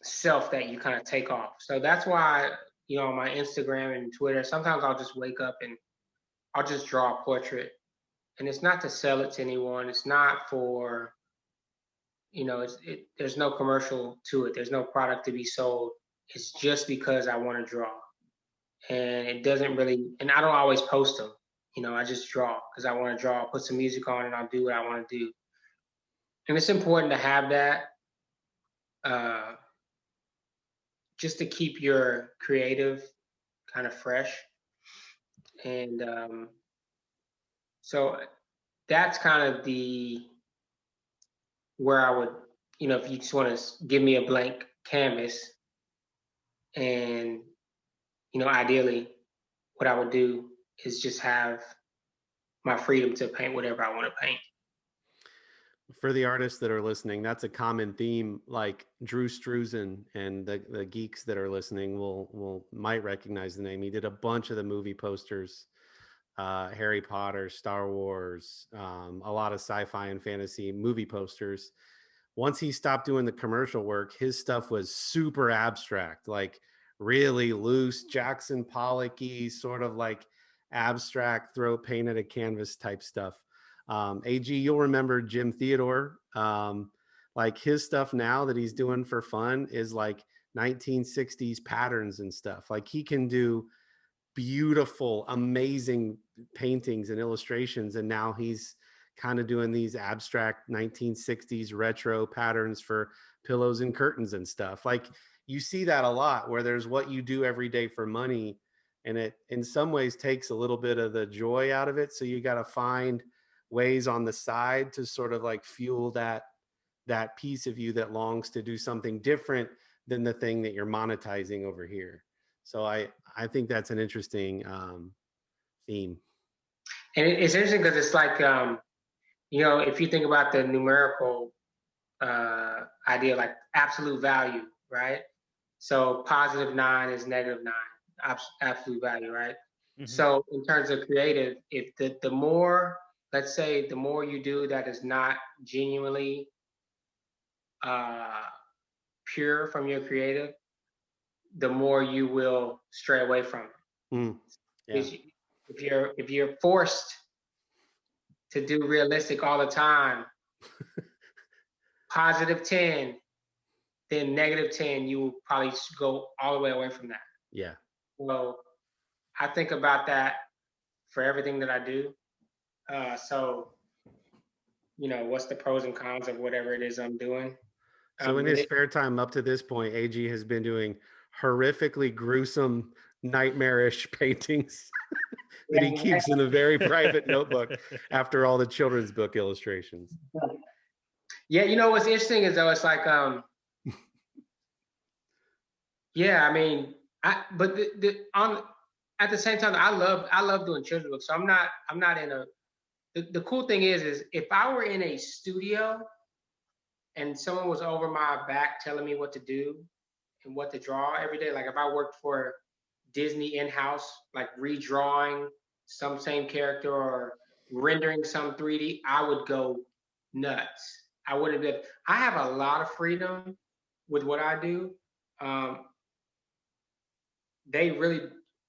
self that you kind of take off. So that's why on my Instagram and Twitter, sometimes I'll just wake up and I'll just draw a portrait, and it's not to sell it to anyone. It's not for there's no commercial to it. There's no product to be sold. It's just because I want to draw, and it doesn't really. And I don't always post them. I just draw because I want to draw. I'll put some music on, and I'll do what I want to do. And it's important to have that, just to keep your creative kind of fresh. And so that's kind of where I would, if you just want to give me a blank canvas, and ideally what I would do is just have my freedom to paint whatever I want to paint. For the artists that are listening, that's a common theme. Like Drew Struzan and the geeks that are listening might recognize the name. He did a bunch of the movie posters, Harry Potter, Star Wars, a lot of sci-fi and fantasy movie posters. Once he stopped doing the commercial work, his stuff was super abstract, like really loose, Jackson Pollock-y, sort of like abstract, throw paint at a canvas type stuff. AG, you'll remember Jim Theodore. Like his stuff now that he's doing for fun is like 1960s patterns and stuff. Like he can do beautiful, amazing paintings and illustrations, and now he's kind of doing these abstract 1960s retro patterns for pillows and curtains and stuff. Like, you see that a lot, where there's what you do every day for money, and it in some ways takes a little bit of the joy out of it. So you got to find ways on the side to sort of like fuel that piece of you that longs to do something different than the thing that you're monetizing over here. So I think that's an interesting theme. And it's interesting because it's like, if you think about the numerical idea, like absolute value, right? So +9 is -9, absolute value, right? Mhm. So in terms of creative, if the more, let's say, the more you do that is not genuinely pure from your creative, the more you will stray away from it. Yeah. If you're forced to do realistic all the time, +10, then -10, you will probably go all the way away from that. Yeah. So I think about that for everything that I do. So, what's the pros and cons of whatever it is I'm doing? So in his spare time up to this point, AG has been doing horrifically gruesome, nightmarish paintings that he keeps in a very private notebook after all the children's book illustrations. Yeah, what's interesting is, though, it's like, yeah, I mean, but at the same time, I love doing children's books. So I'm not in a. The cool thing is if I were in a studio and someone was over my back telling me what to do and what to draw every day, like if I worked for Disney in-house, like redrawing some same character or rendering some 3D, I would go nuts. I wouldn't be. I have a lot of freedom with what I do.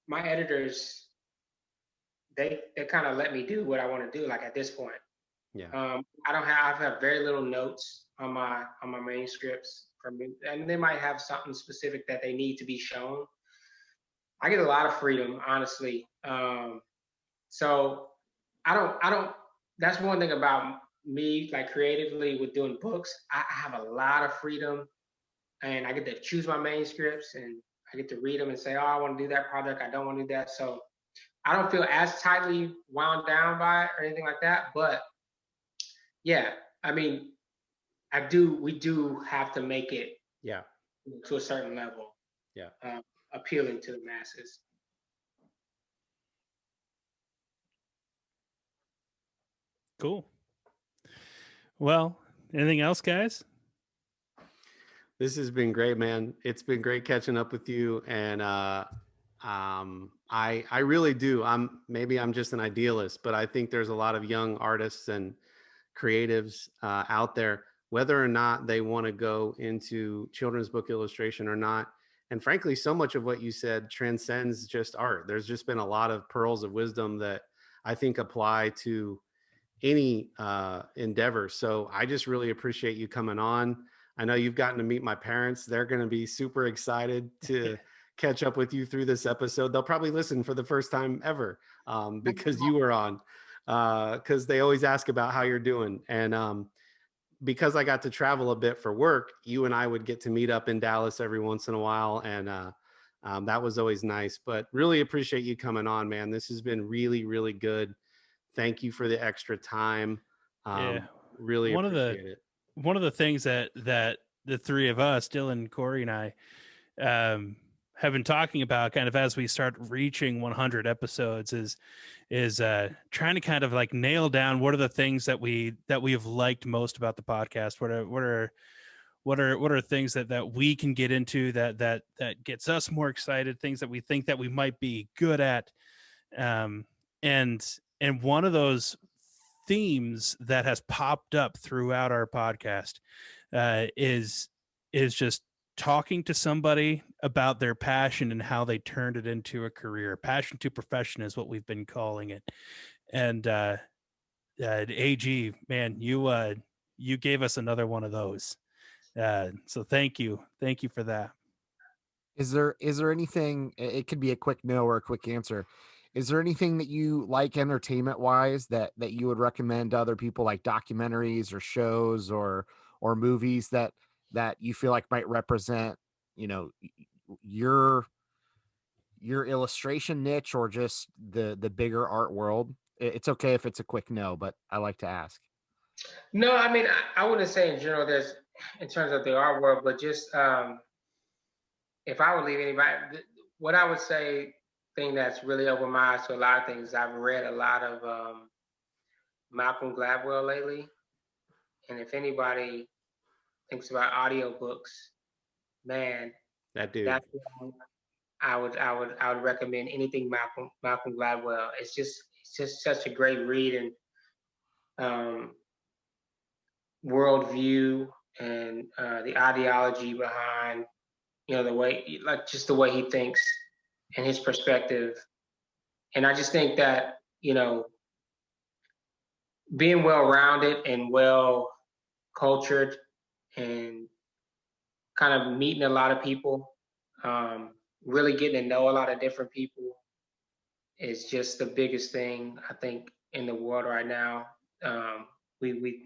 My editors, they kind of let me do what I want to do. Like at this point, Yeah. I have very little notes on my manuscripts from me, and they might have something specific that they need to be shown. I get a lot of freedom, honestly. So I don't. That's one thing about me, like creatively with doing books. I have a lot of freedom, and I get to choose my manuscripts, and I get to read them and say, oh, I want to do that project. I don't want to do that. So I don't feel as tightly wound down by it or anything like that. But yeah, I mean, we do have to make it to a certain level, appealing to the masses. Cool. Well, anything else, guys? This has been great, man. It's been great catching up with you. And I really do. Maybe I'm just an idealist, but I think there's a lot of young artists and creatives out there, whether or not they want to go into children's book illustration or not. And frankly, so much of what you said transcends just art. There's just been a lot of pearls of wisdom that I think apply to any endeavor. So I just really appreciate you coming on. I know you've gotten to meet my parents. They're going to be super excited to catch up with you through this episode. They'll probably listen for the first time ever because you were on, because they always ask about how you're doing. And because I got to travel a bit for work, you and I would get to meet up in Dallas every once in a while. And that was always nice. But really appreciate you coming on, man. This has been really, really good. Thank you for the extra time. Really appreciate it. One of the things that the three of us, Dylan, Corey, and I, have been talking about kind of as we start reaching 100 episodes is trying to kind of like nail down what are the things that we have liked most about the podcast. What are things that we can get into that gets us more excited, things that we think that we might be good at. And one of those themes that has popped up throughout our podcast is just talking to somebody about their passion and how they turned it into a career. Passion to profession is what we've been calling it. And AG, man, you gave us another one of those. So thank you for that. Is there anything, it could be a quick no or a quick answer. Is there anything that you like entertainment wise that you would recommend to other people, like documentaries or shows or movies that you feel like might represent, you know, your illustration niche or just the bigger art world? It's okay if it's a quick no, but I like to ask. No, I mean, I wouldn't say in general there's in terms of the art world, but just if I would leave anybody, what I would say thing that's really opened my eyes to a lot of things. I've read a lot of Malcolm Gladwell lately, and if anybody thinks about audiobooks, man, That dude. that's what I would recommend anything Malcolm Gladwell. It's just such a great read and um, worldview and the ideology behind the way like just the way he thinks and his perspective. And I just think that being well rounded and well cultured and kind of meeting a lot of people, really getting to know a lot of different people is just the biggest thing I think in the world right now. We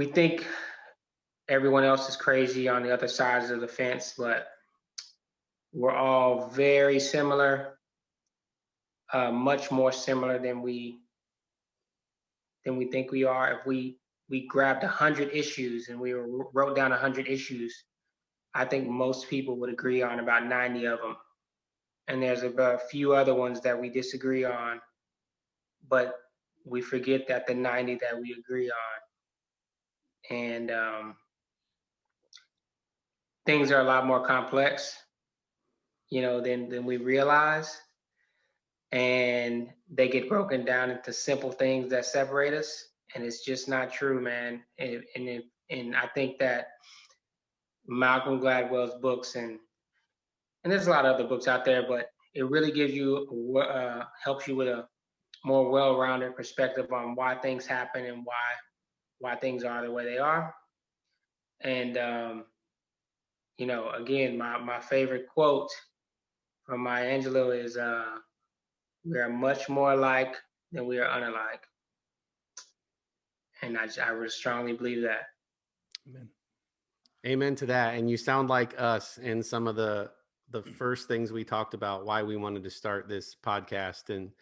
think everyone else is crazy on the other sides of the fence, but we're all very similar, much more similar than we think we are. If we grabbed 100 issues and we wrote down 100 issues, I think most people would agree on about 90 of them. And there's a few other ones that we disagree on, but we forget that the 90 that we agree on. And things are a lot more complex, than we realize. And they get broken down into simple things that separate us. And it's just not true, man. And I think that Malcolm Gladwell's books and there's a lot of other books out there, but it really gives you helps you with a more well-rounded perspective on why things happen and why things are the way they are. And again, my favorite quote from Maya Angelou is, "We are much more alike than we are unalike," and I really strongly believe that. Amen. Amen to that. And you sound like us in some of the first things we talked about, why we wanted to start this podcast, and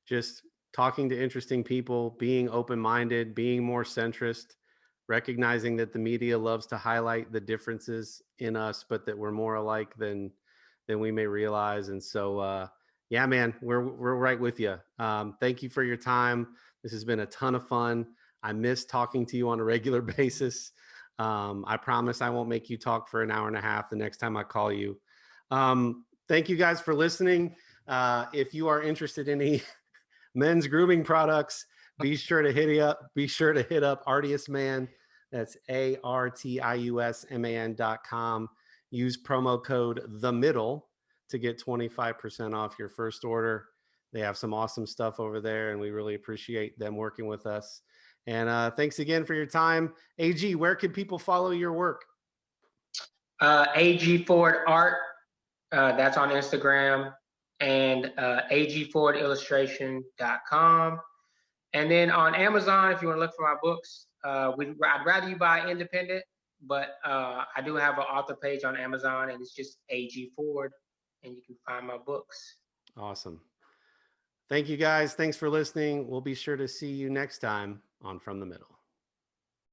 just talking to interesting people, being open-minded, being more centrist, recognizing that the media loves to highlight the differences in us, but that we're more alike than we may realize. And so yeah, man, we're right with you. Thank you for your time. This has been a ton of fun. I miss talking to you on a regular basis. I promise I won't make you talk for an hour and a half the next time I call you. Thank you guys for listening. If you are interested in any men's grooming products, be sure to hit up Artius Man. That's ARTIUSMAN.com. Use promo code The Middle to get 25% off your first order. They have some awesome stuff over there, and we really appreciate them working with us. And thanks again for your time. AG, where can people follow your work? AG Ford Art, that's on Instagram, and agfordillustration.com. And then on Amazon, if you want to look for my books, I'd rather you buy independent, but I do have an author page on Amazon, and it's just AG Ford, and you can find my books. Awesome. Thank you, guys. Thanks for listening. We'll be sure to see you next time on From the Middle.